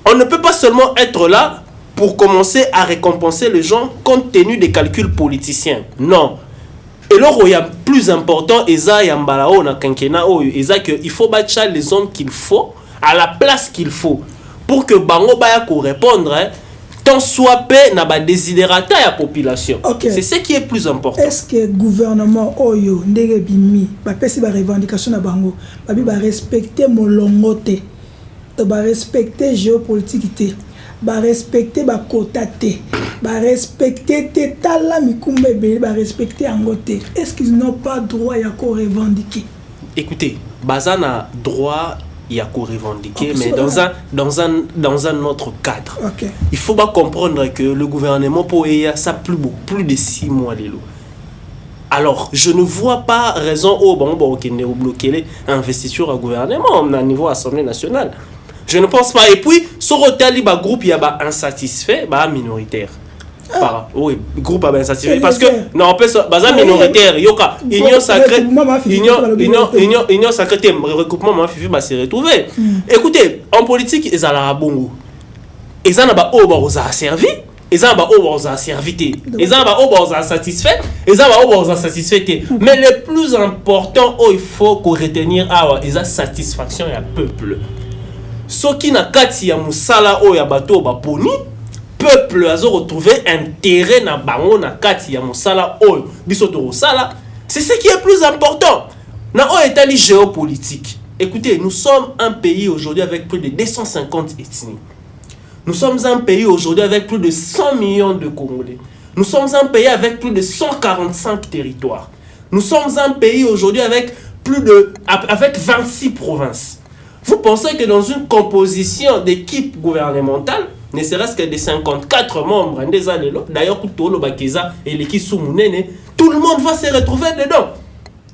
on ne peut pas seulement être là pour commencer à récompenser les gens compte tenu des calculs politiciens. Non. Et là, il y a plus important, il faut battre les hommes qu'il faut à la place qu'il faut pour que Bango Baya répondre tant soit paix n'a pas désidérata à la population. Okay. C'est ce qui est plus important. Est-ce que le gouvernement Oyo Ndegebimi va passer la revendication à Bango va respecter mon longote, va respecter géopolitique, va respecter ba quota té, va respecter tala mikumbe be, va respecter angote. Est-ce qu'ils n'ont pas droit à revendiquer? Écoutez, bazana droit il y a qu'à revendiquer, mais dans un autre cadre. Okay. Il faut pas comprendre que le gouvernement pour ça plus de 6 mois les lots. Alors, je ne vois pas raison au bloquer l'investiture au gouvernement au niveau Assemblée nationale. Je ne pense pas. Et puis, sur le groupe, il y a insatisfait, minoritaire. Oui, groupe insatisfait. Parce que, non, on peut se minoritaire. Yoka, union sacrée, union sacrée, recoupement, s'est retrouvé. Écoutez, en politique, ils ont la bongo. Ils ont servi. Ils ont servi. Ils ont satisfait. Ils ont satisfait. Mais le plus important, il faut qu'on retenir, ils ont satisfaction et un peuple. Ce qui n'a kati ya musala o ya bato ba poni peuple a retrouvé intérêt na bango na kati ya musala o biso to sala, c'est ce qui est plus important na o étali géopolitique. Écoutez, nous sommes un pays aujourd'hui avec plus de 250 ethnies. Nous sommes un pays aujourd'hui avec plus de 100 millions de Congolais. Nous sommes un pays avec plus de 145 territoires. Nous sommes un pays aujourd'hui avec avec 26 provinces. Vous pensez que dans une composition d'équipe gouvernementale, ne serait-ce que des 54 membres, d'ailleurs, et l'équipe Soumounene, tout le monde va se retrouver dedans.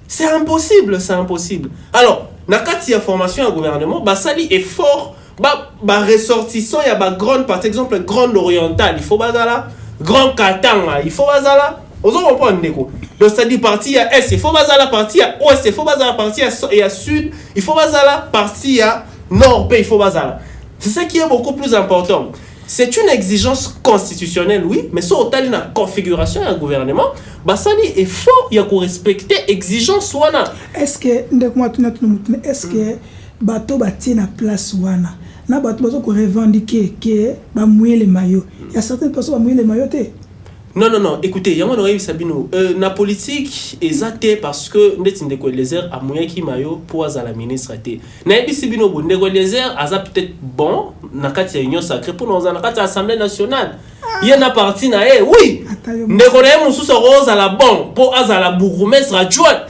C'est impossible, c'est impossible. Alors, nakati ya formation ya gouvernement basali effort ba ressortissant ya ba grande par exemple grande orientale il faut bazala grand Katanga il faut bazala ozo comprendre ndeko donc c'est-à-dire partie ya est il faut bazala partie ya ouest il faut bazala partie ya sud il faut bazala partie ya nord il faut bazala c'est ça qui est beaucoup plus important. C'est une exigence constitutionnelle, oui, mais sur autant la configuration du gouvernement, basali est fort, il y a qu'on respecter exigence wana. Est-ce que est-ce que bateau bâti na place wana na bateau bazo ko revendiquer que ba mouiller les maillots. Il y a certaines personnes ba mouiller les maillots té. Non, écoutez, il y a un Sabino. La politique est athée parce que nous sommes des lézers à moyen qui maillot pour la ministre athée. Nous sommes des lézers à peut-être bon, dans la union sacrée pour nous, dans l'Assemblée nationale. Il y a une partie, oui, nous sommes rose à la banque pour la bourgmestre adjoint.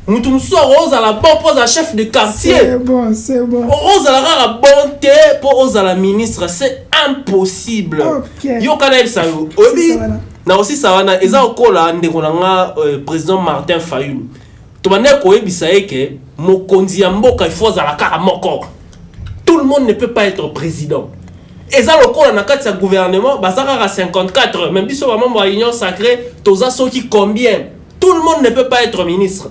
Nous sommes rose à la banque pour la chef de quartier. C'est bon. Rose à la bonté pour la ministre, c'est impossible. Okay. Yo kana ça yo. Obi na aussi ça wana eza okola ndeko nanga président Martin Fayulu. To bande ko ebisa eke mokonzi ya mboka ifo za la kara moko. Tout le monde ne peut pas être président. Eza lokola na kati ya gouvernement basaka 54 même biso ba membre ya union sacrée toza soki combien. Tout le monde ne peut pas être ministre.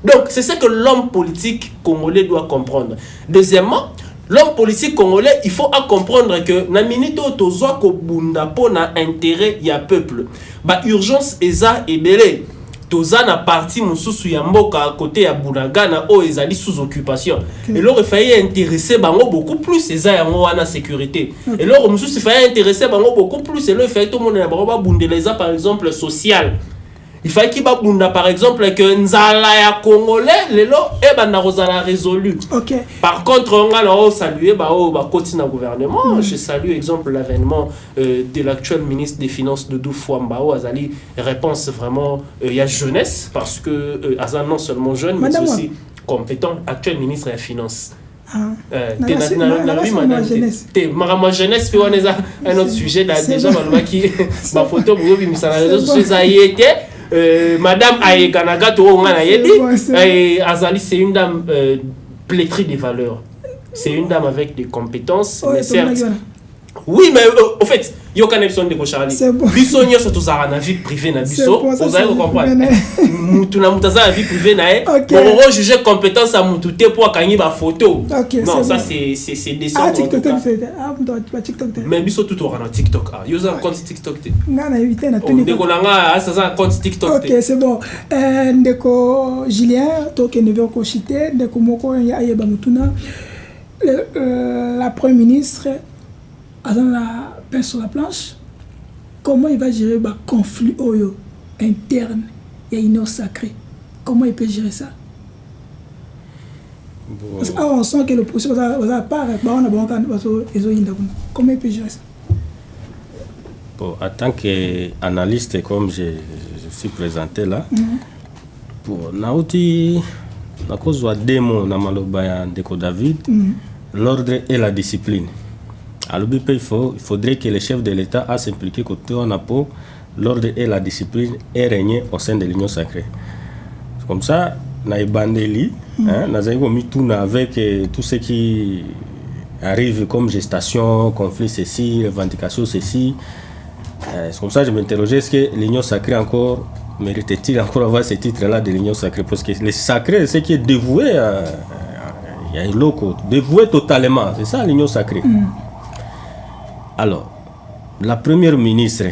Donc, c'est ce que l'homme politique congolais doit comprendre. Deuxièmement, l'homme politique congolais, il faut comprendre que na minute tozoa ko bunda po na intérêt ya peuple. Ba urgence eza ebele. Toza na parti mususu ya mboka à côté ya Bunagana o ezali sous occupation. Et là il fallait intéresser bango beaucoup plus eza yango wana sécurité. Et là mususu il fallait intéresser bango beaucoup plus et là il fallait tout le monde na ba bundeleza par exemple social. Il fallait qu'il y par exemple que Nzala ya Congolais, lelo e banda rozala résolu. OK. Par contre, on a salué ba côté na gouvernement, je salue exemple l'avènement de l'actuel ministre des Finances de Fouamba Azali réponse vraiment il y a jeunesse parce que Azan non seulement jeune mais aussi compétent, actuel ministre des Finances. Ma jeunesse puis on est un autre sujet là déjà qui ma photo vous mi ça réseaux sociaux Madame Aekanaga Azali, c'est une dame plétrie des valeurs. C'est une dame avec des compétences. Mais certes, oui, mais en fait, il y a aucun de Charlie. Bisogno surtout ça na vie privée na biso. Vous allez comprendre. Mutu na mutaza la vie privée na pour juger compétence à mututé pour gagner ba photo. Non, ça c'est décent. TikTok. Mais biso tout aura na TikTok. Yo za compte TikTok. Ngana éviter na tenir. Ndeko nanga ça za compte TikTok. OK, c'est bon. Ndeko Julien to ke never ko chité, ndeko moko ya yeba mutuna. La première ministre dans la pain sur la planche, comment il va gérer le conflit interne et union sacrée? Comment il peut gérer ça? Bon. Parce qu'on sent que le processus va pas. Comment il peut gérer ça? Bon, en tant qu'analyste, comme je suis présenté là, pour Naouti, la cause de démo na maloba Ndeko David, l'ordre et la discipline. À l'OBP, il faudrait que le chef de l'État a s'impliqué côté en apport, l'ordre et la discipline aient régné au sein de l'Union sacrée. Comme ça, na ibandeli, na mis tout avec tout ce qui arrive comme gestation, conflit ceci, revendication ceci. C'est comme ça que je m'interrogeais, est-ce que l'Union sacrée encore mérite-t-il encore avoir ce titre-là de l'Union sacrée? Parce que le sacré, c'est qui est dévoué il y a un loco, dévoué totalement, c'est ça l'Union sacrée. Alors, la première ministre,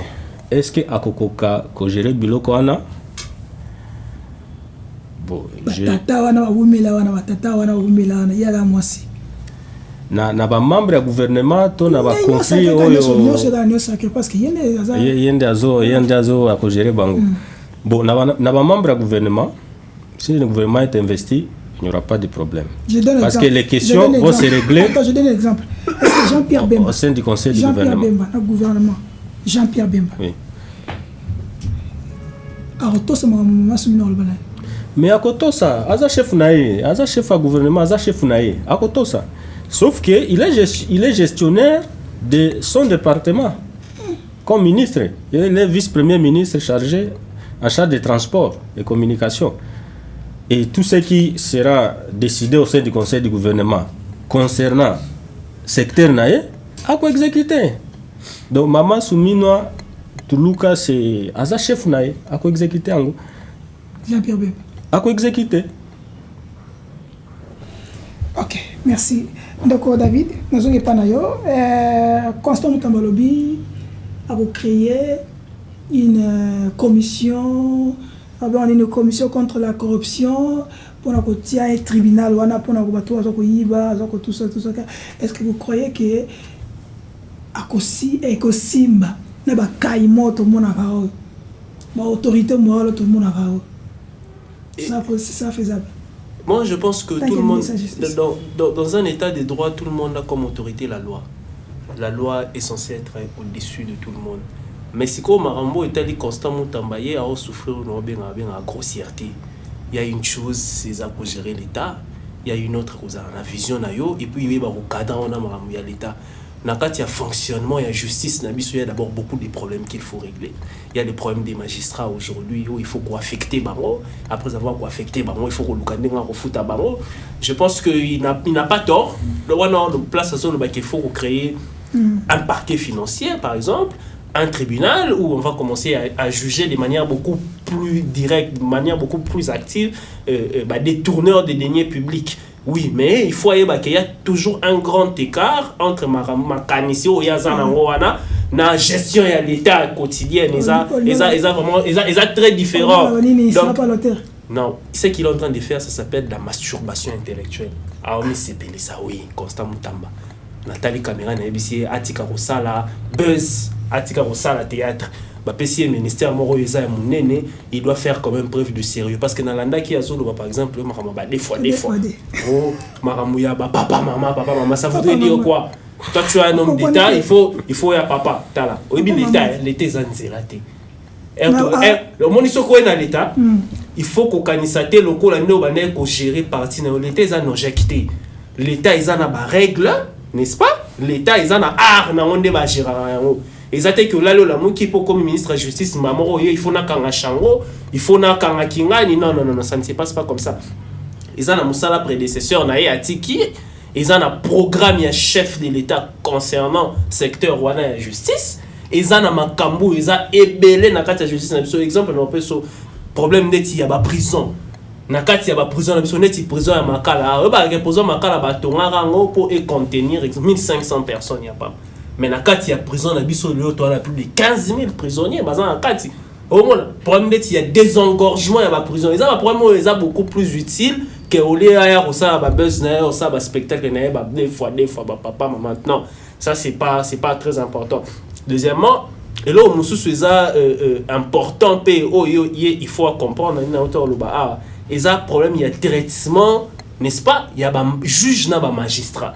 est-ce que Akokoka Kojere Biloko Ana? Bon, na ba membre ya gouvernement to na ba conflit oyo parce que yende azo akogere bango. Bon, na ba membre ya gouvernement, si le gouvernement est investi, il n'y aura pas de problème. Parce que les questions vont se régler. Attends, je donne un exemple. Est-ce que Jean-Pierre Bemba, au sein du conseil du gouvernement. Jean-Pierre Bemba, le gouvernement, Jean-Pierre Bemba. Oui. Alors, tout ça, mais à côté ça, Aza chef naïe, Aza chef à gouvernement, Aza chef naïe, à côté ça. Sauf que il est gestionnaire de son département comme ministre. Il est vice-premier ministre en charge des transports et communications. Et tout ce qui sera décidé au sein du conseil du gouvernement concernant secteur naïe, à quoi exécuter. Donc, Maman Souminoa, Toulouka, c'est Aza chef naïe, à quoi exécuter en gros. Jean-Pierre Bemba. À quoi exécuter. Ok, merci. Donc, David, nous avons pas Constant Moutambalobi a créé une commission contre la corruption pour un tribunal tout ça. Est-ce que vous croyez que Simba n'a pas caïmo tout le monde a autorité morale tout le monde a c'est faisable? Moi, je pense que tout le monde, dans un état de droit, tout le monde a comme autorité la loi. La loi est censée être au-dessus de tout le monde. Mais si comme Marambo est allé constamment tambayer, à souffrir à grossièreté. Il y a une chose, c'est ça pour gérer l'État. Il y a une autre chose, la vision et puis il y a au cadre on a Marambo il y a l'État. Quand il y a fonctionnement, il y a justice, il y a d'abord beaucoup de problèmes qu'il faut régler. Il y a les problèmes des magistrats aujourd'hui où il faut affecter Bango. Après avoir affecté Bango, il faut que Bango. Je pense qu'il n'a pas tort. Il faut créer un parquet financier, par exemple, un tribunal où on va commencer à juger de manière beaucoup plus directe, de manière beaucoup plus active, des tourneurs de deniers publics. Oui, mais il faut qu'il y a toujours un grand écart entre ma canisio et la gestion de l'État quotidien. Ils sont très différents. Donc, non, ce qu'il est en train de faire, ça s'appelle la masturbation intellectuelle. Ah, on s'est appelé ça, oui, Constant Moutamba. Nathalie Caméra, NBC, Atika Rosala, Buzz, Atika Rosala Théâtre. Le ministère il doit faire quand même preuve de sérieux parce que dans l'anda qui a par exemple des fois oh maramouya papa maman ça voudrait dire quoi? Toi tu es un homme d'état, il faut ya papa tala obi l'état zanzerate le monde soko na l'état il faut qu'on canisate lokola ndo bana ko gérer partie na l'état za objectif l'état ils en a ba règle n'est-ce pas? L'état ils en a art na onde ba gérer exactement que là le qui pour comme ministre de la justice mamoro il faut na kanga chango il faut na kanga kingani non ça ne se passe pas comme ça. Ils ont un musala prédécesseur na atiki ils ont un programme ya chef de l'état concernant secteur wana ya justice ils ont un makambu ils ont ebelé na kati ya justice na biso exemple na peut so problème neti ya ba prison na kati ya ba prison na biso neti prison ya makala ba prison makala ba tongara ngo pour contenir 1500 personnes ya pas. Mais dans le y a prison, on a plus de 15 000 prisonniers. Au moins, le problème est qu'il y a des engorgements à la prison. Les problèmes sont beaucoup plus utiles que au lieu de buzz, de spectacle, des fois, papa, maman. Non, ça, c'est pas très important. Deuxièmement, et là, c'est important, il faut comprendre, il y a un problème, il y a traitement, n'est-ce pas? Il y a un juge, il y a un magistrat.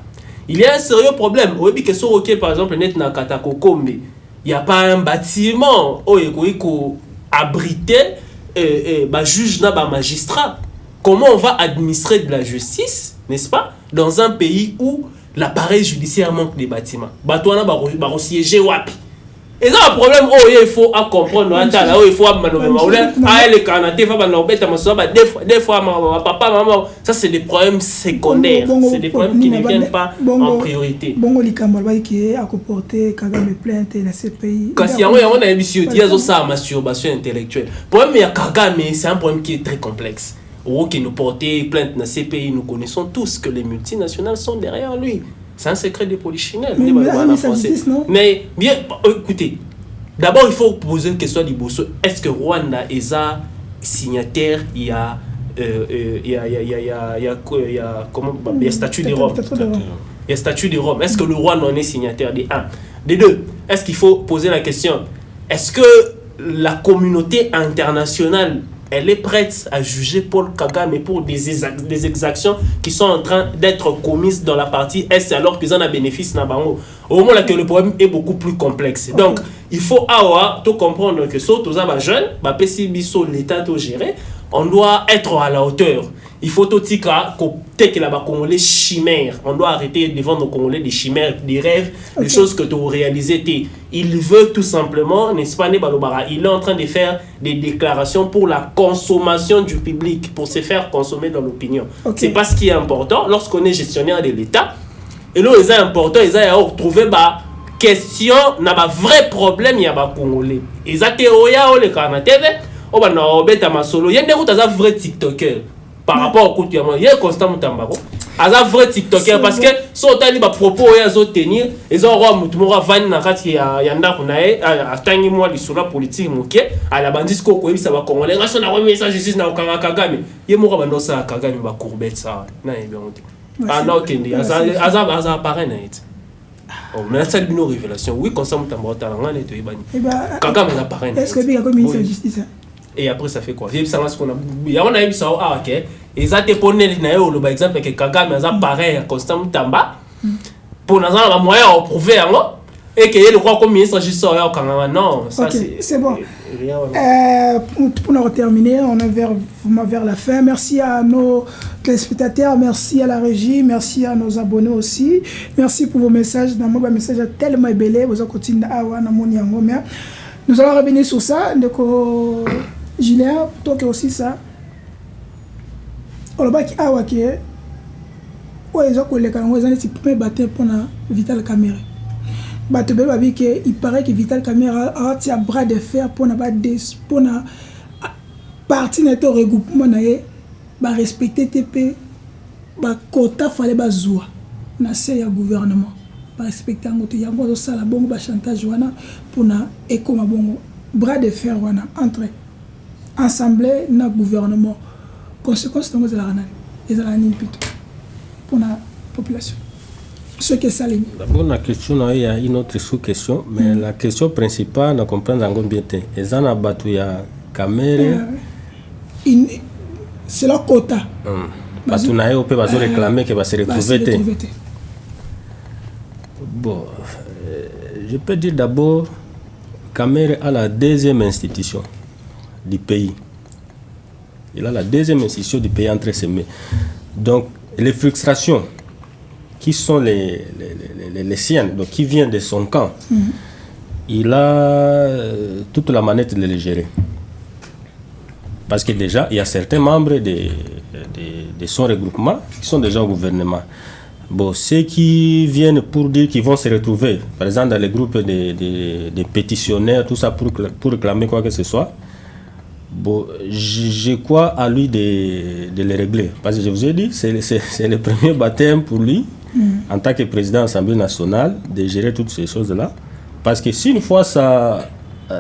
Il y a un sérieux problème. Oui, que sur OK, par exemple, net na Katakokombe, il n'y a pas un bâtiment où il faut abriter juge na magistrat. Comment on va administrer de la justice, n'est-ce pas, dans un pays où l'appareil judiciaire manque des bâtiments? Batouana va siéger wapi. Et ça, le problème, il faut comprendre, il faut des fois, papa, maman, ça c'est des problèmes secondaires, c'est des problèmes qui ne viennent pas en priorité. Bongo Likambal qui a comporté Kagame plainte dans ces pays. Quand il y a un émission qui a masturbation intellectuelle, le problème il y a Kagame, c'est un problème qui est très complexe. Qui nous portait plainte dans ces pays, nous connaissons tous que les multinationales sont derrière lui. C'est un secret de polichinelle. Mais bien, écoutez, d'abord il faut poser une question d'Ibosso. Est-ce que Rwanda est signataire? Il y a statut de Rome. Il y a statut de Rome. Est-ce que le Rwanda en est signataire? Des 1. Des 2. Est-ce qu'il faut poser la question? Est-ce que la communauté internationale elle est prête à juger Paul Kagame pour des exactions qui sont en train d'être commises dans la partie Est alors qu'ils en ont bénéfice na bango. Au moment là que le problème est beaucoup plus complexe. Donc il faut tout comprendre que so tous les jeunes, ba pesi biso l'état to gérer on doit être à la hauteur. Il faut tout dire que là-bas Congolais chimères. On doit arrêter de vendre aux Congolais des chimères, des rêves, des choses que tu as réalisées. Il veut tout simplement, n'est-ce pas, il est en train de faire des déclarations pour la consommation du public, pour se faire consommer dans l'opinion. C'est pas ce qui est important. Lorsqu'on est gestionnaire de l'État, et là, c'est important, ils ont retrouvé question, n'a pas vrai problème, il y a pas Congolais. Ils ont théoria ou les canatèves, ou ben non, bête ma solo. Il y a des vrais TikTokers. Par rapport au coup de il y a Constant Mutambaro. Il y a un vrai TikToker parce que si on a des propos à tenir, ils ont un peu vanné dans il y a un tangi moi sur la politique à la bandit ko ko ça va congolais raison na message justice na Kagame. Il y a mo ba no ça Kagame ba courbette ça. Na e bien on ah non kendi aza apparaît na it. Oh mais ça une révélation. Oui Constant Mutambaro talanga ne to ibani. Kagame apparaît. Est-ce que il y a comme ministre de justice? Et après ça fait quoi? Il y a on a eu ça ok. Ils ont été ponés par exemple que Kagame a pareil à Constant Mutamba pour nous avoir moyen de prouver et que le roi comme ministre juste au Kangama. Non, ça c'est bon. Pour nous terminer, on est vers la fin. Merci à nos téléspectateurs, merci à la régie, merci à nos abonnés aussi. Merci pour vos messages. Mon message est tellement belé. Vous avez continué à avoir nous allons revenir sur ça. Donc, Julien, toi aussi ça. On va dire que premier baptême pour Vital Kamerhe. Il paraît que Vital Kamerhe a un bras de fer pour la partie de notre regroupement, respecter TP, quota fallait bazoua na c'est le gouvernement, respecter un sala bon chantage pour na éco bon bras de fer entre assemblée na gouvernement. Conséquence de la pour la population. Ce que ça l'est. D'abord, la question, il y a une autre sous-question, mais la question principale, on comprend bien. Et ça, on a battu la caméra. C'est leur quota. Parce qu'on a réclamer qu'il va se retrouver. Bon, je peux dire d'abord, Kamerhe a la deuxième institution du pays. Il a la deuxième institution du pays entre ses mains. Donc, les frustrations qui sont les siennes, donc qui viennent de son camp, il a toute la manette de les gérer. Parce que déjà, il y a certains membres de son regroupement qui sont déjà au gouvernement. Bon, ceux qui viennent pour dire qu'ils vont se retrouver, par exemple dans les groupes de pétitionnaires, tout ça pour réclamer quoi que ce soit, bon, je crois à lui de les régler. Parce que je vous ai dit, c'est le premier baptême pour lui, en tant que président de l'Assemblée nationale, de gérer toutes ces choses-là. Parce que si une fois ça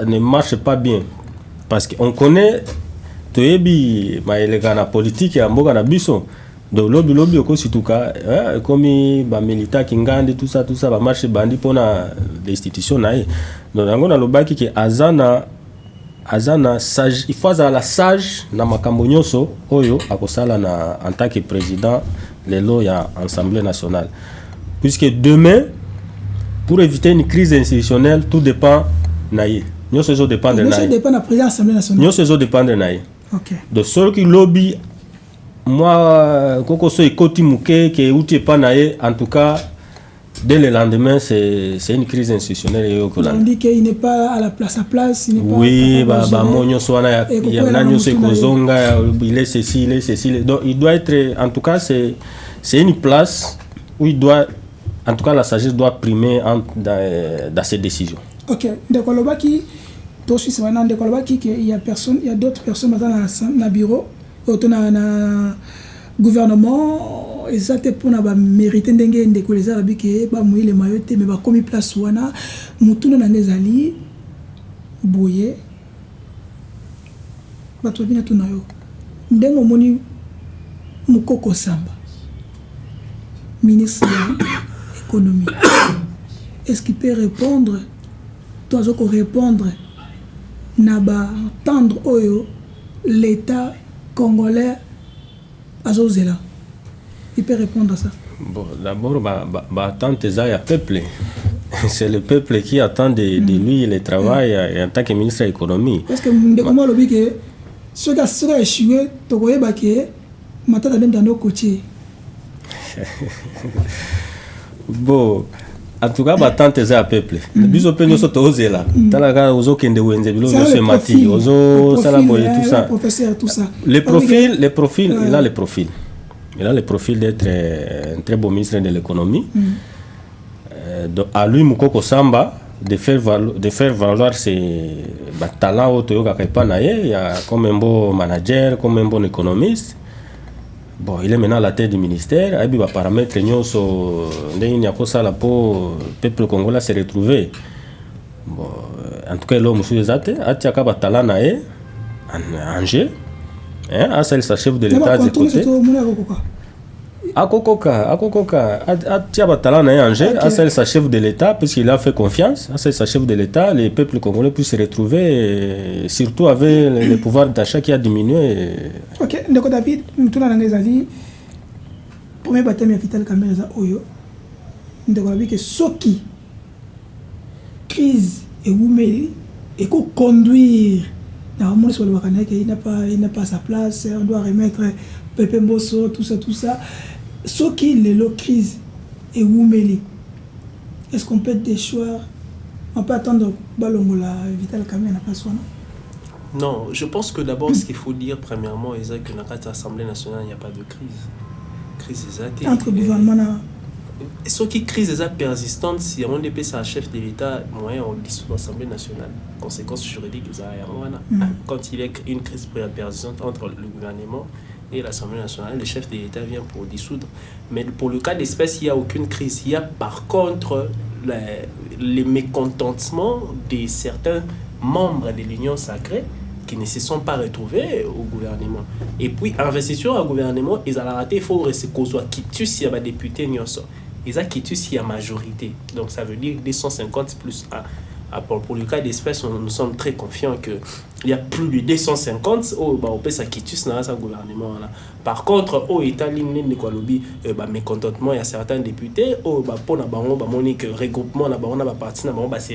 ne marche pas bien, parce qu'on connaît, la politique et la biso. Donc, lobby, aussi, tout cas, comme les militaires qui ngandent, tout ça, va marcher bandi pour l'institution. Donc, on a le bac qui est Azana sage, il faut avoir la sage na makambo nyonso oyo akosala na en tant que président lelo ya Assemblée nationale. Puisque demain, pour éviter une crise institutionnelle, tout dépend naïe. Nyonso zo dépend de naïe. Nyonso dépend de président de l'Assemblée nationale. Nyonso zo dépend de naïe. OK. Donc ceux qui lobby moi koko so ekoti muke ke uti pas naïe, en tout cas dès le lendemain, c'est une crise institutionnelle. On dit qu'il n'est pas à sa place. Il oui, il est ceci. Donc, il doit être, en tout cas, c'est une place où il doit, en tout cas, la sagesse doit primer dans ses décisions. Ok. Donc, il y a d'autres personnes dans le bureau, dans le gouvernement. Exactement pour na ba mériter ndenge ndeko les arabi ke ba muile mayote mais ba komi place wana mutuna na nezali boye ba to bina tunayo ndengo moni mukoko samba ministre de l'économie. Est-ce qu'il peut répondre toi zoko répondre na ba tendre oyo l'état congolais azozela? Il peut répondre à ça. Bon, d'abord, attente à peuple. C'est le peuple qui attend de lui le travail en tant que ministre de l'économie. Parce que comment le dit que Ce qui a échoué, tu vois, Matata même dans nos côtés. Bon, en tout cas, tante est à peuple. Biso pe nous sommes osé là. Talaga ozo kende wenze bilo se mati, ozo salaboye tout ça. Professeur tout ça. Les profils, il a les profils. Il a le profil d'être un très beau ministre de l'économie. À lui Mukoko Samba de faire valoir ses talents au Toyo Kakaipanaya, il y a comme un bon manager, comme un bon économiste. Bon, il est maintenant à la tête du ministère. Il y a des paramètres qui sont là pour le peuple congolais se retrouver. Bon, en tout cas, l'homme est zate, il y a des talents en jeu. C'est le chef de l'État de côté. Akokoka, il y a des talents en jeu. C'est le chef de l'État, puisqu'il a fait confiance. C'est le chef de l'État. Les peuples congolais puissent se retrouver, surtout avec le pouvoir d'achat qui a diminué. Ok, donc David, nous sommes dans les avis. Premier baptême est vital comme ça. Oyo. Nous avons vu que ce qui crise et oumeli et qu'on conduire. Normalement, sur le Wakanake, il n'a pas sa place. On doit remettre Pepe Mbosso, tout ça. Ce qui est la crise et oumeli. Est-ce qu'on peut déchoir? On peut attendre Balongola, Vital Kamé n'a pas soin. Non, je pense que d'abord, ce qu'il faut dire, premièrement, c'est que dans l'Assemblée nationale, il n'y a pas de crise. Crise exacte. Entre gouvernements. Ce qui crise est persistante, si on est un chef de l'État, moyen on dissout l'Assemblée nationale. Conséquences juridiques, quand il y a une crise persistante entre le gouvernement et l'Assemblée nationale, le chef de l'État vient pour dissoudre. Mais pour le cas d'espèce, il n'y a aucune crise. Il y a par contre les mécontentements de certains membres de l'Union sacrée qui ne se sont pas retrouvés au gouvernement. Et puis, investiture au gouvernement, ils ont raté, il faut qu'on soit quitté s'il y a des députés. Ils ont quitté s'il y a majorité. Donc, ça veut dire 250 plus 1. Pour le cas d'espèce, nous sommes très confiants qu'il y a plus de 250 on peut s'acquitter dans ce gouvernement. Par contre, au État, mécontentement, il y a certains députés, pour le regroupement, parti se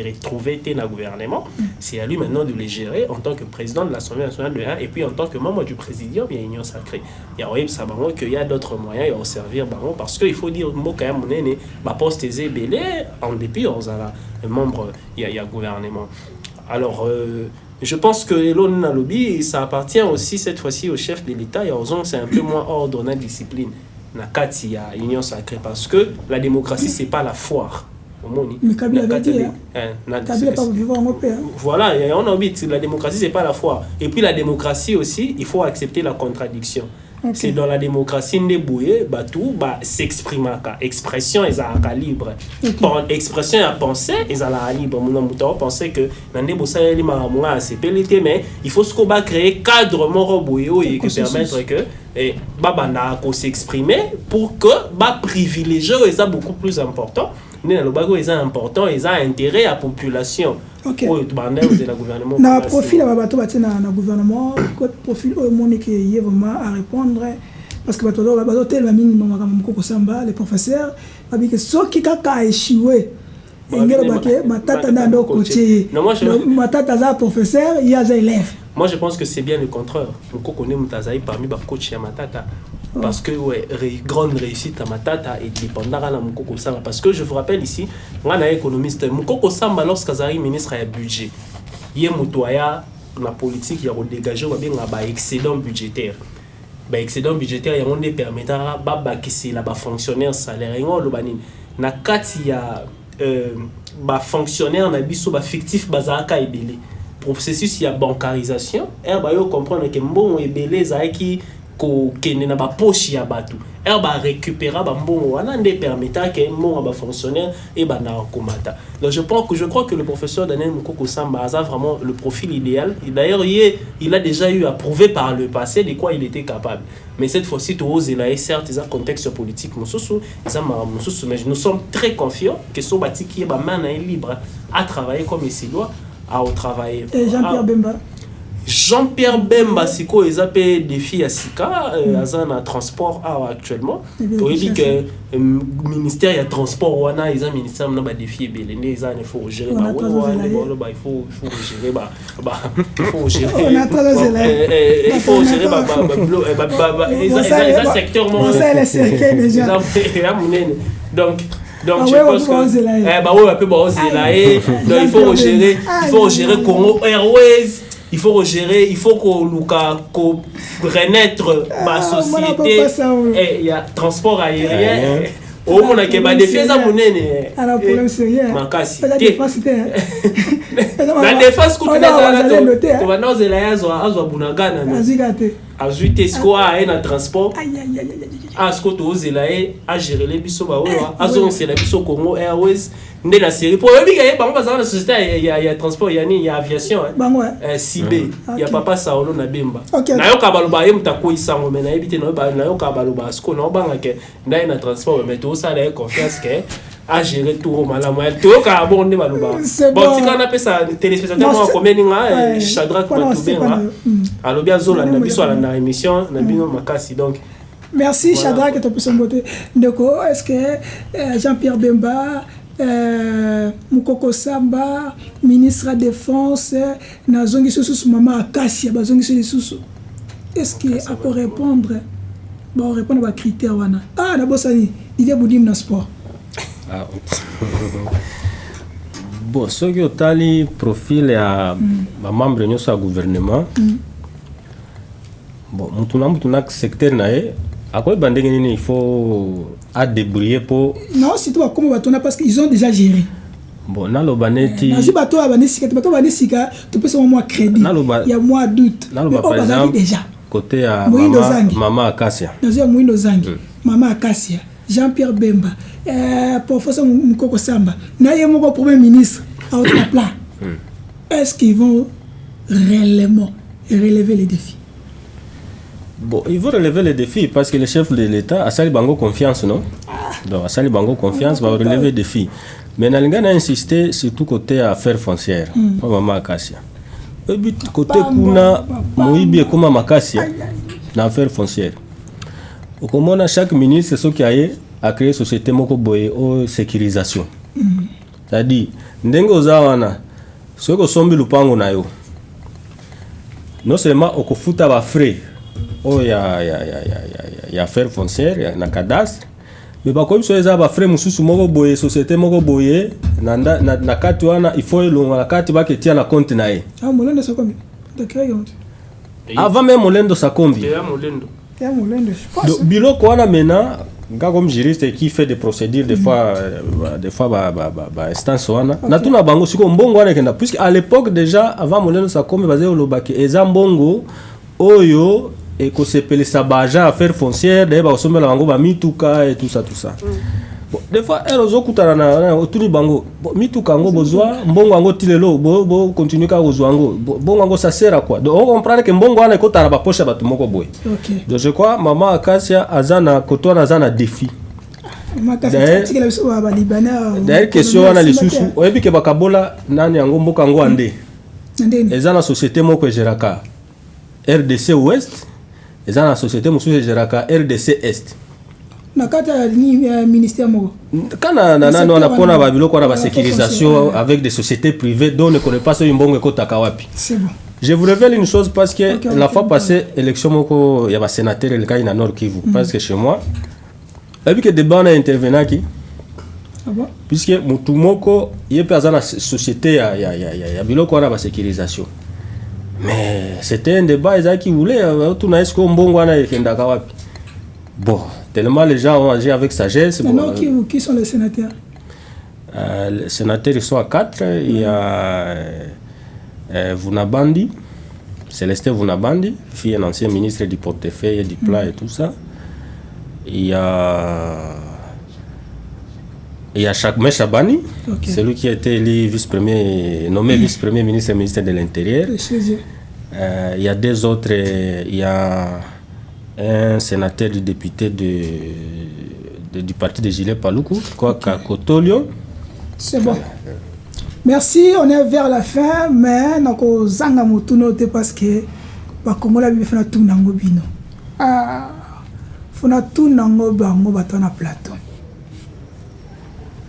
retrouver dans le gouvernement. C'est à lui maintenant de les gérer en tant que président de l'Assemblée nationale de 1 et puis en tant que membre du présidium, il y a Union sacrée. Il y a d'autres moyens à servir parce qu'il faut dire que poste est belé en dépit de membre il y a gouvernement. Alors je pense que l'on a lobby, ça appartient aussi cette fois-ci au chef de l'État. C'est un peu moins ordre dans la discipline. Il y a Union sacrée parce que la démocratie c'est pas la foire. Mais Kabila avait dit, Kabila pas vivre en paix. Voilà, on a dit la démocratie c'est pas la foire. Et puis la démocratie aussi, il faut accepter la contradiction. Okay. C'est dans la démocratie ndebouye tout s'exprime expression est à libre. Expression à penser est à libre. Mon penser que ndebosa yeli maramunga c'est pelité mais il faut ce qu'on va créer cadre moroboyo et permettre que banda ko s'exprimer pour que privilégier est beaucoup plus important. Néanmoins, ils ont important, ils ont intérêt à la population. Ok. Le gouvernement. Na profil à bateau na gouvernement, profil Monique y est vraiment à répondre parce que bateau tel minimum Mukoko Samba les professeurs avec que ce qui a échoué. Matata na ndo côté. Matata za professeur, il y a des élèves. Moi je pense que c'est bien le contraire. Mukoko ne mutazaï parmi ba coach ya Matata. Parce que grande réussite à Matata et dépendant à Mukoko Samba. Parce que je vous rappelle ici, moi un économiste, Mukoko Samba lorsqu'il ministre a budget, il y a mutoya la politique il y a dégager un excédent budgétaire. Excédent budgétaire il y a des permettra qui c'est là fonctionnaire salaire ngolo banini. Na kati ya fonctionnaire na biso fictif bazaka ebele. Processus il y a bancarisation, yo comprendre que mbongo ebele za qui kende na ba poche ya batu récupérer ba mbongo wana nde permettra que mbongo ba fonctionnaire et ba na komata. Donc je crois que le professeur Daniel Mukoko Samba a vraiment le profil idéal. D'ailleurs il a déjà eu à prouver par le passé de quoi il était capable. Mais cette fois-ci tout ose là certes il y a contexte politique mais nous sommes très confiants que son bati qui est main libre à travailler comme il se doit à travailler. Et Jean-Pierre Bemba Jean-Pierre Bemba siko ezapé défi à Sika azan na transport actuellement. Tu dit que ministère ya transport wana ils ministère na ba défi belé né ils il faut gérer ba il faut gérer il faut gérer il faut gérer les secteurs mon ça les cercueils déjà. Donc je pense que il faut gérer Congo Airways, il faut renaître ma société et il y a transport aérien. Au moins que ba défi ça monene. Alors problème sérieux. La défense que tu vas dans azwa bunagana. Azuite sko a na transport. Asko to zelae a gérer les biso ba oyo azo c'est la biso Congo Airways ndé la série pour bi gaye bango bazana la société il y a transport il y a aviation CB il y a papa Saolo na Bemba na yo ka baloba ye mutako isango mais na ebité na yo ka baloba asko na banga ke ndai na transport mais to ça la confiance que a gérer tout au malamal to ka bonde baloba bon tika na pesa téléspectateur mo komeninga Shadrack Kotubenga alobi azola na biso na émission na bino makasi donc. Merci Shadrack et ton personne beauté. Ndeko, est-ce que Jean-Pierre Bemba, Mukoko Samba, ministre de la Défense, Nazongi Soussou, Maman Akassia, Bazongi Soussou, est-ce qu'il peut répondre? Bon, répondre à des critères. Ah, d'abord, ça dit, il y a beaucoup de sport. Bon, ce qui est le profil à membre du gouvernement, bon, nous secteur à quoi il faut débrouiller pour. Non, c'est toi comme parce qu'ils ont déjà géré. Bon, dans le baneti. Tu peux savoir moi crédit. Il y a moins doute. Par exemple, côté à Maman Akassia. Maman Akassia. Jean-Pierre Bemba. Professeur Mukoko Samba. Naye mon premier ministre à autre plan. Est-ce qu'ils vont réellement relever les défis? Bon, il faut relever les défis parce que le chef de l'État a sali bango confiance, non? Donc, a sali bango confiance va relever les défis. Mais Nalingana a insisté surtout côté affaires foncières, Maman Akassia. Et puis côté kuna moibi et comme Makassia, dans affaires foncières. Au comment chaque ministre ce qui a créé société moko boye o sécurisation. C'est-à-dire ndengo zawana ce que sombi lupango na yo. Non seulement au kofuta ba frais. Oh, il y a affaires foncières, il y a un cadastre. Mais comme ça, il y a des frais de société, na kati wana il faut la carte qui tient la compte na ye. Ah, molendo ça combien? Avant même molendo ça combien? Bilo quoi na maintenant, gars comme juriste qui fait des procédures des fois instance wana. Na tuna bango siko mbongo wana kenda puisque à l'époque déjà avant molendo ça combien basé au lobaki ezambongo oyo et que c'est pour les sabaja affaires foncières d'ailleurs ba somela bango ba mituka et tout ça bon des fois elles okutana na otuni bango mituka ngo bozwa mbongo ngo tilelo bo continuer ka ozwango bongo ngo ça sert à quoi donc on comprend que mbongo wana ko tara ba poche ba tumoko boy. Donc je crois Maman Akassia azana kotona azana défi d'ailleurs question wana lisusu oyebi ke bakabola nani yango mboka ngo ande ezana société moko geraka RDC Ouest et dans la société monsieur Geraka RDC Est. Na kata ni ministère moko. Kana on a pona ba biloko na ba sécurisation avec des sociétés privées dont on ne connaît pas ce mbongo ko takawapi. C'est bon. Je vous révèle une chose parce que la fois passée élection moko il y a ba sénateur le cas na Nord Kivu parce que chez moi et puis que débat on a intervenant qui. Ah bon? Puisque mutu moko yé pe azana société ya biloko na ba sécurisation. Mais c'était un débat qui voulait tout na est-ce qu'on bongo ana ekendaka wapi. Bon, tellement les gens ont agi avec sagesse. Maintenant qui sont les sénateurs? Les sénateurs ils sont à 4, il y a Vunabandi, Célestin Vunabandi, fille un ancien ministre du portefeuille et du plan et tout ça. Il y a Chakmé Chabani, celui qui a été nommé vice-premier ministre de l'Intérieur. Il y a deux autres, il y a un sénateur du député du parti de Gilles Paluku, Kotolio. C'est bon. Merci, on est vers la fin, mais nako zanga mutuno te parce que bakongola bi fana tunango bino. Ah, fona tunango bango batona plateau.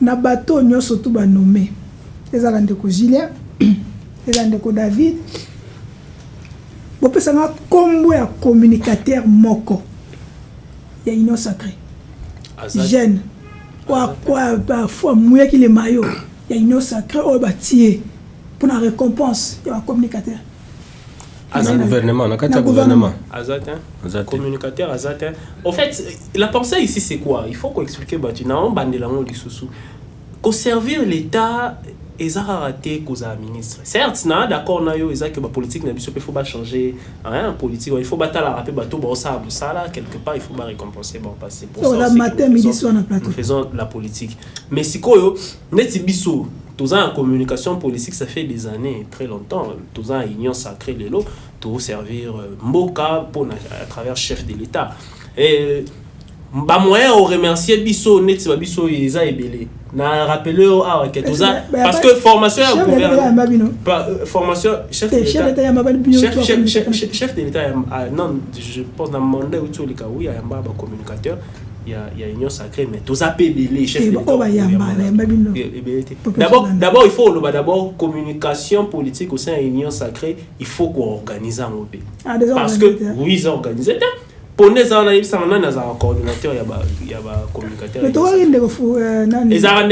Na bateau nyoso tu ba nommé. Ezala ndeko Julien, ezala ndeko David. Bo pesa na kombo ya communicateur moko. Ya union sacrée. Jeune. Quoi parfois mouya qui les maillots. Il y a une sacrée au bâti pour la récompense il y a un communicateur un gouvernement un gouvernement communicateur Azatin. En fait la pensée ici c'est quoi? Il faut qu'on explique bâtiment bandelango du sous conserver l'état et ça raté cause à ministre certes na d'accord na yo que la politique n'a il faut pas changer rien politique il faut battre la rapper bateau bon ça là quelque part il faut pas récompenser bon passer pour ça matin midi soir na plateau nous faisons la politique mais si koyo neti biso tous en communication politique ça fait des années très longtemps tous en union sacrée les lots tout servir mboka pour à travers chef de l'état et ba moyen au remercier biso neti ba biso eza ebele na rappeler que tout ça parce que formation à gouvernement formation chef de l'état non je pense dans mandat où tu les cas oui il y a un communicateur il y a union sacrée mais tous appelés les chefs de d'abord il faut d'abord communication politique au sein de l'union sacrée il faut qu'on organise un OP parce que oui ils organisent pour nous ça on a eu ça on a un coordinateur il y a un communicateur mais toi il est ils ont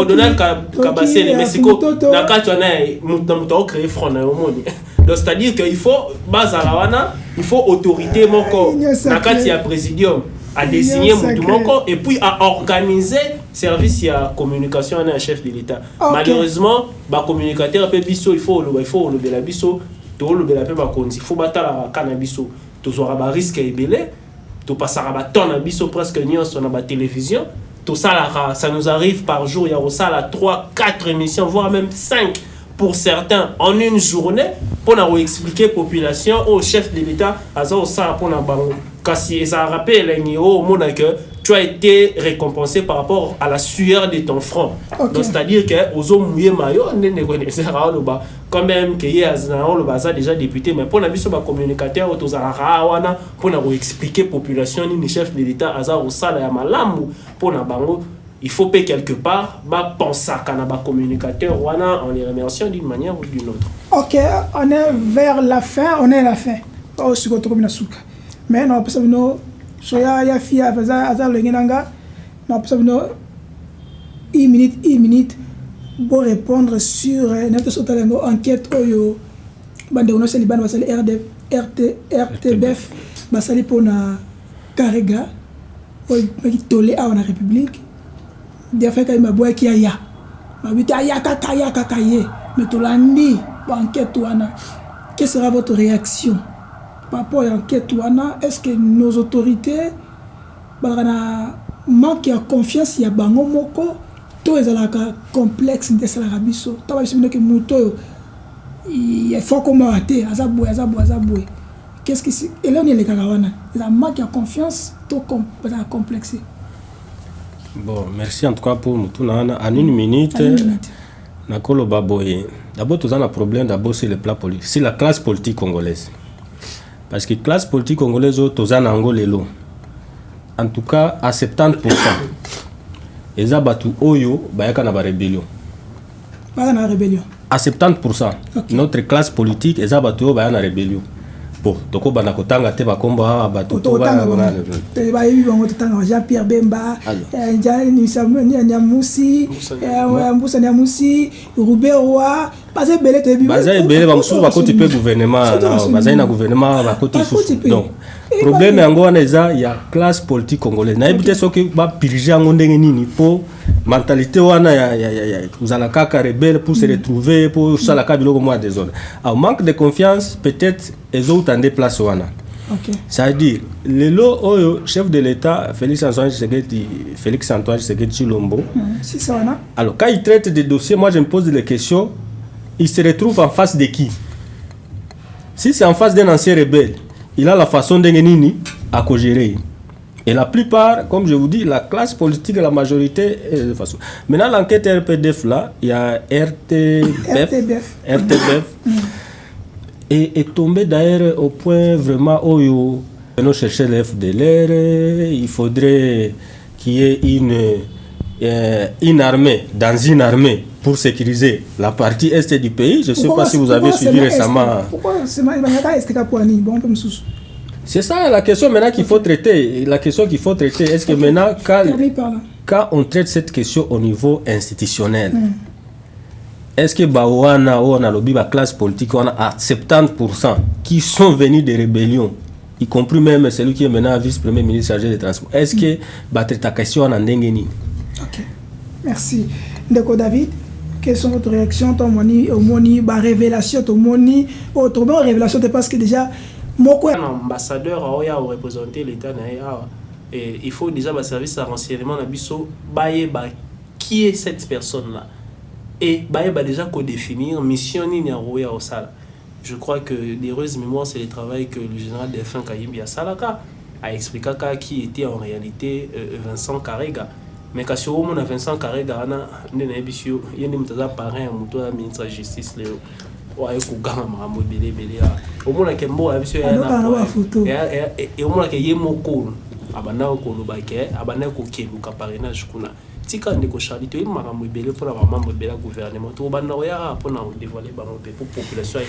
Donald Kabase les Mexico na quand on a muto créer front na monde donc c'est à dire qu'il faut base il faut autorité moko na quand il y a présidium à désigner mutu moko et puis à organiser service il y a communication à un chef de l'état malheureusement ba communicateur pe biso il faut le la biso to le la pe ba konzi il faut batala cannabis to aura ba risque ebele to passera ba ton biso presque nyonso na ba télévision tout ça ça nous arrive par jour il y a ça là 3-4 émissions voire même 5 pour certains en une journée pour nous expliquer population au chef de l'état à ça pour na bango kasi ça rappelle au monde que tu as été récompensé par rapport à la sueur de ton front. Donc c'est-à-dire que aux hommes mouillés maillot quand même que le déjà député mais pour la mission de communicateur pour nous expliquer population ni chef de l'état au sala ya malamu pour na bango il faut payer quelque part penser à communicateur on les remercie d'une manière ou d'une autre. OK, on est vers la fin, on est à la fin. Pas aussi comme na souka. Mais non parce que nous soya ya fia aza le ngenanga non parce que nous une minute pour répondre sur notre sotalengo enquête oyo bande on se liban basali RTBF basali pona Karega oyo tolé a na République des fois quand maboya ki ya mabita ya kakaye mais tolandi enquête wana quelle sera votre réaction par rapport à l'enquête est-ce que nos autorités manquent de confiance il y a bango moko to ezalaka complexe de la biso to ba bisino ke muto il faut comment até azabwe qu'est-ce que c'est et là on est les karawana la manque de confiance to complexe. Bon merci en tout cas pour mutu na en une minute nakolo baboye d'abord tous un problème d'abord c'est le plat politique c'est la classe politique congolaise. Parce que la classe politique congolaise en tout cas à 70% ils ont battu Oyo bayaka na rébellion. À 70% notre classe politique ils ont battu Oyo bayaka na rébellion. Bon toko bana kotanga te ba komba battu to ba ba yebi bango tanga Jean-Pierre Bemba Nyamusi Mbusa Nyamusi Ruberoa Baza belé te bi Baza belé ba musu ba koti pe gouvernement baza na gouvernement ba koti sous donc problème yango wana eza ya classe politique congolaise na ebite soki ba piriger yango ndenge nini po mentalité wana ya uzala kaka rebelle pour se retrouver pour sala ka biloko moi des zones au manque de confiance peut-être les autres en déplace wana. Ça veut dire le chef de l'état Félix Antoine Tshisekedi Tshilombo c'est ça wana. Alors quand il traite des dossiers moi je me pose des questions il se retrouve en face de qui? Si c'est en face d'un ancien rebelle il a la façon de nini à gérer Et la plupart, comme je vous dis, la classe politique, la majorité est de façon. Maintenant, l'enquête RPDF, là, il y a RTBF. Et est tombé d'ailleurs au point vraiment où nous cherchons les FDLR. Il faudrait qu'il y ait une armée, dans une armée, pour sécuriser la partie est du pays. Je ne sais pas si vous avez suivi récemment. C'est ça la question maintenant qu'il faut traiter. La question qu'il faut traiter, est-ce que maintenant, quand on traite cette question au niveau institutionnel, est-ce que Baouana ou on a lobby la classe politique, on a à 70% qui sont venus des rébellions, y compris même celui qui est maintenant vice-premier ministre chargé des transports. Est-ce que ta question en Ndengeni? Ok, merci. Ndeko David, quelles sont votre réactions au moni, révélation, au moni, autrement révélation, parce que déjà un ambassadeur a représenté l'État et il faut déjà le service de renseignement qui est cette personne là et déjà qu'on définir mission ni au sala. Je crois que l'heureuse mémoire c'est le travail que le général Delphin Kayimbi a expliqué qui était en réalité Vincent Karega. Mais quand on a Vincent Karega il y a des parents à ministre de la justice ouais kuganga makambo belé au moins que mbo abiso ya na photo et au moins que yemoko abana ko lobake abana ko keluka parrainage kuna tika ndeko charité makambo belé pour la membre de la gouvernement to banda ya pour na dévoiler bango pour population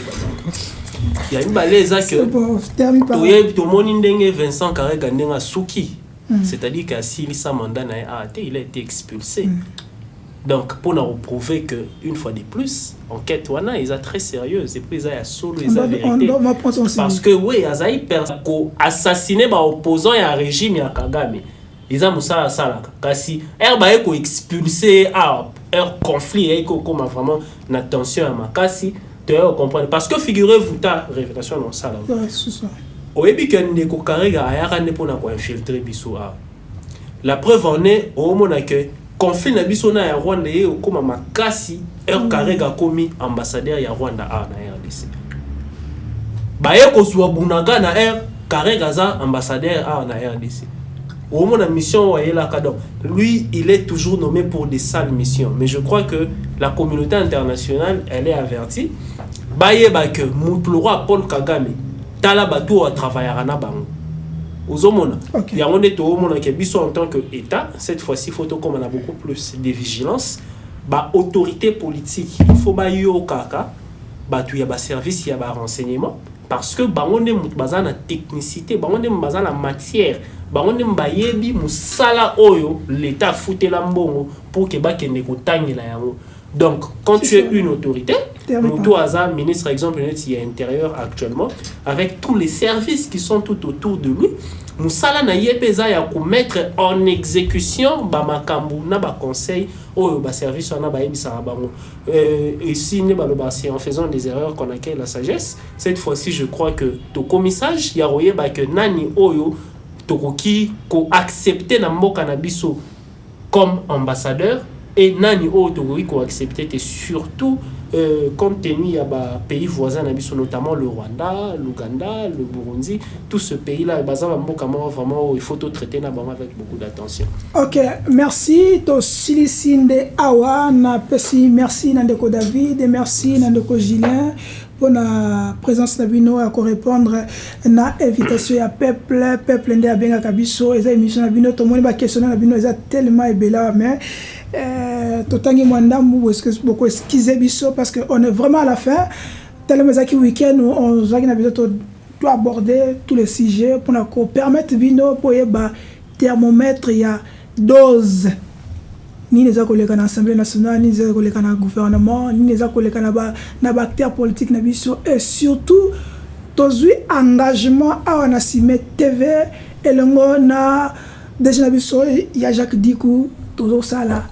ya une baleza que to moni ndenge Vincent Karega ndenga suki c'est-à-dire qu'à Silisa mandat na il a été expulsé. Donc, pour nous prouver qu'une fois de plus, l'enquête est très sérieuse. Et puis, il y a solo et la vérité. Parce que, oui, il y a assassiné les opposants et un régime à Kagame. Ils ont ça. Si il y expulsé un conflit, il y a vraiment une attention à ma casse, tu comprendre. Parce que figurez-vous, ta révélation dans ça. C'est ça. Au début, il y a pour infiltrer Bissou. La preuve en est, au moment que conflit na biso na ya Rwanda ye okoma makasi Karega komi ambassadeur ya Rwanda na RDC. Baye kozwa bunaga na Karega za ambassadeur na RDC. Au moment la mission wa yela kadon. Lui, il est toujours nommé pour des sales missions, mais je crois que la communauté internationale, elle est avertie. Baye que mutlora Paul Kagame tala batu a travailler na bango. Il y a en tant qu'État, cette fois-ci, il faut qu'on a beaucoup plus de vigilance. Autorité politique, il faut qu'il y ait un service, il y a un renseignement. Parce que on a la technicité, on a la matière, on a l'État foute la mbongo pour que donc, quand tu es une autorité, Moutou ministre, exemple, il y a intérieur actuellement, avec tous les services qui sont tout autour de lui, Moussala na yepeza ya mettre en exécution bamakambu na ba conseil ou ba service na ba yebisa bango ici ne ba c'est en faisant des erreurs qu'on acquiert la sagesse. Cette fois-ci, je crois que to commissage ya roye ba que nani oyo tokoki ko accepter na mboka na biso comme ambassadeur et nani oyo tokoki ko accepter et surtout compte tenu à pays voisins, notamment le Rwanda, l'Ouganda, le Burundi, tout ce pays-là, vraiment, il faut tout traiter avec beaucoup d'attention. Ok, merci. To Silicinde Awa, merci Nandeko David, merci Nandeko Julien pour la présence de Bino à répondre à l'invitation à peuple de Abenga Kabiso, et émission de Bino, tout le monde va questionner la Bino, c'est tellement bella, mais totangi mwandambu beaucoup excuser biso parce que on est vraiment à la fin tellement zaki week-end on zaki na biso doit aborder tous les sujets pour nous permettre bino pour yeba thermomètre ya dose ni les collègues dans l'Assemblée nationale ni les collègues dans le gouvernement ni les collègues na acteurs politiques na biso et surtout tozui engagement à na Sime TV et lengo na déjà na biso ya Jacques Dikou toujours ça là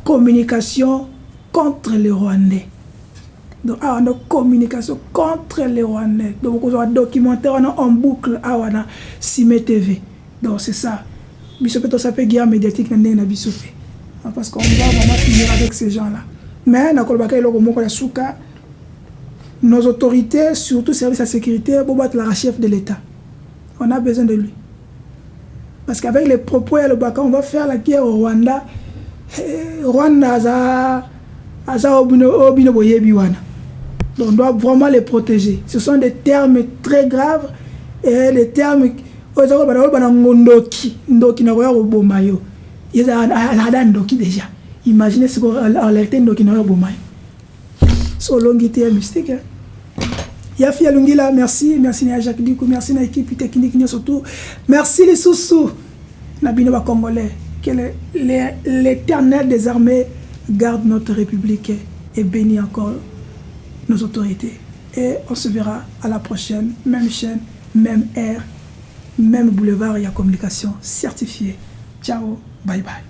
communication contre les Rwandais. Donc, on a communication contre les Rwandais. Donc, on a un documentaire en boucle à Sime TV. Donc, c'est ça. Bissopé, ça fait guerre médiatique parce qu'on va vraiment finir avec ces gens-là. Mais, nos autorités, surtout services de sécurité, pour battre la chef de l'État. On a besoin de lui. Parce qu'avec les propos et le Baka, on va faire la guerre au Rwanda. Rwanda, donc on doit vraiment les protéger. Ce sont des termes très graves et les termes déjà. Imaginez ce qu'on a alerté Ndoki na Bomayo. So longité mystique. Yafi Alungila, merci à Jacques Diko, merci à l'équipe technique surtout. Merci les sous-sous. Nabino Congolais. Que l'Éternel des armées garde notre République et bénit encore nos autorités. Et on se verra à la prochaine, même chaîne, même air, même boulevard et à communication certifié. Ciao, bye bye.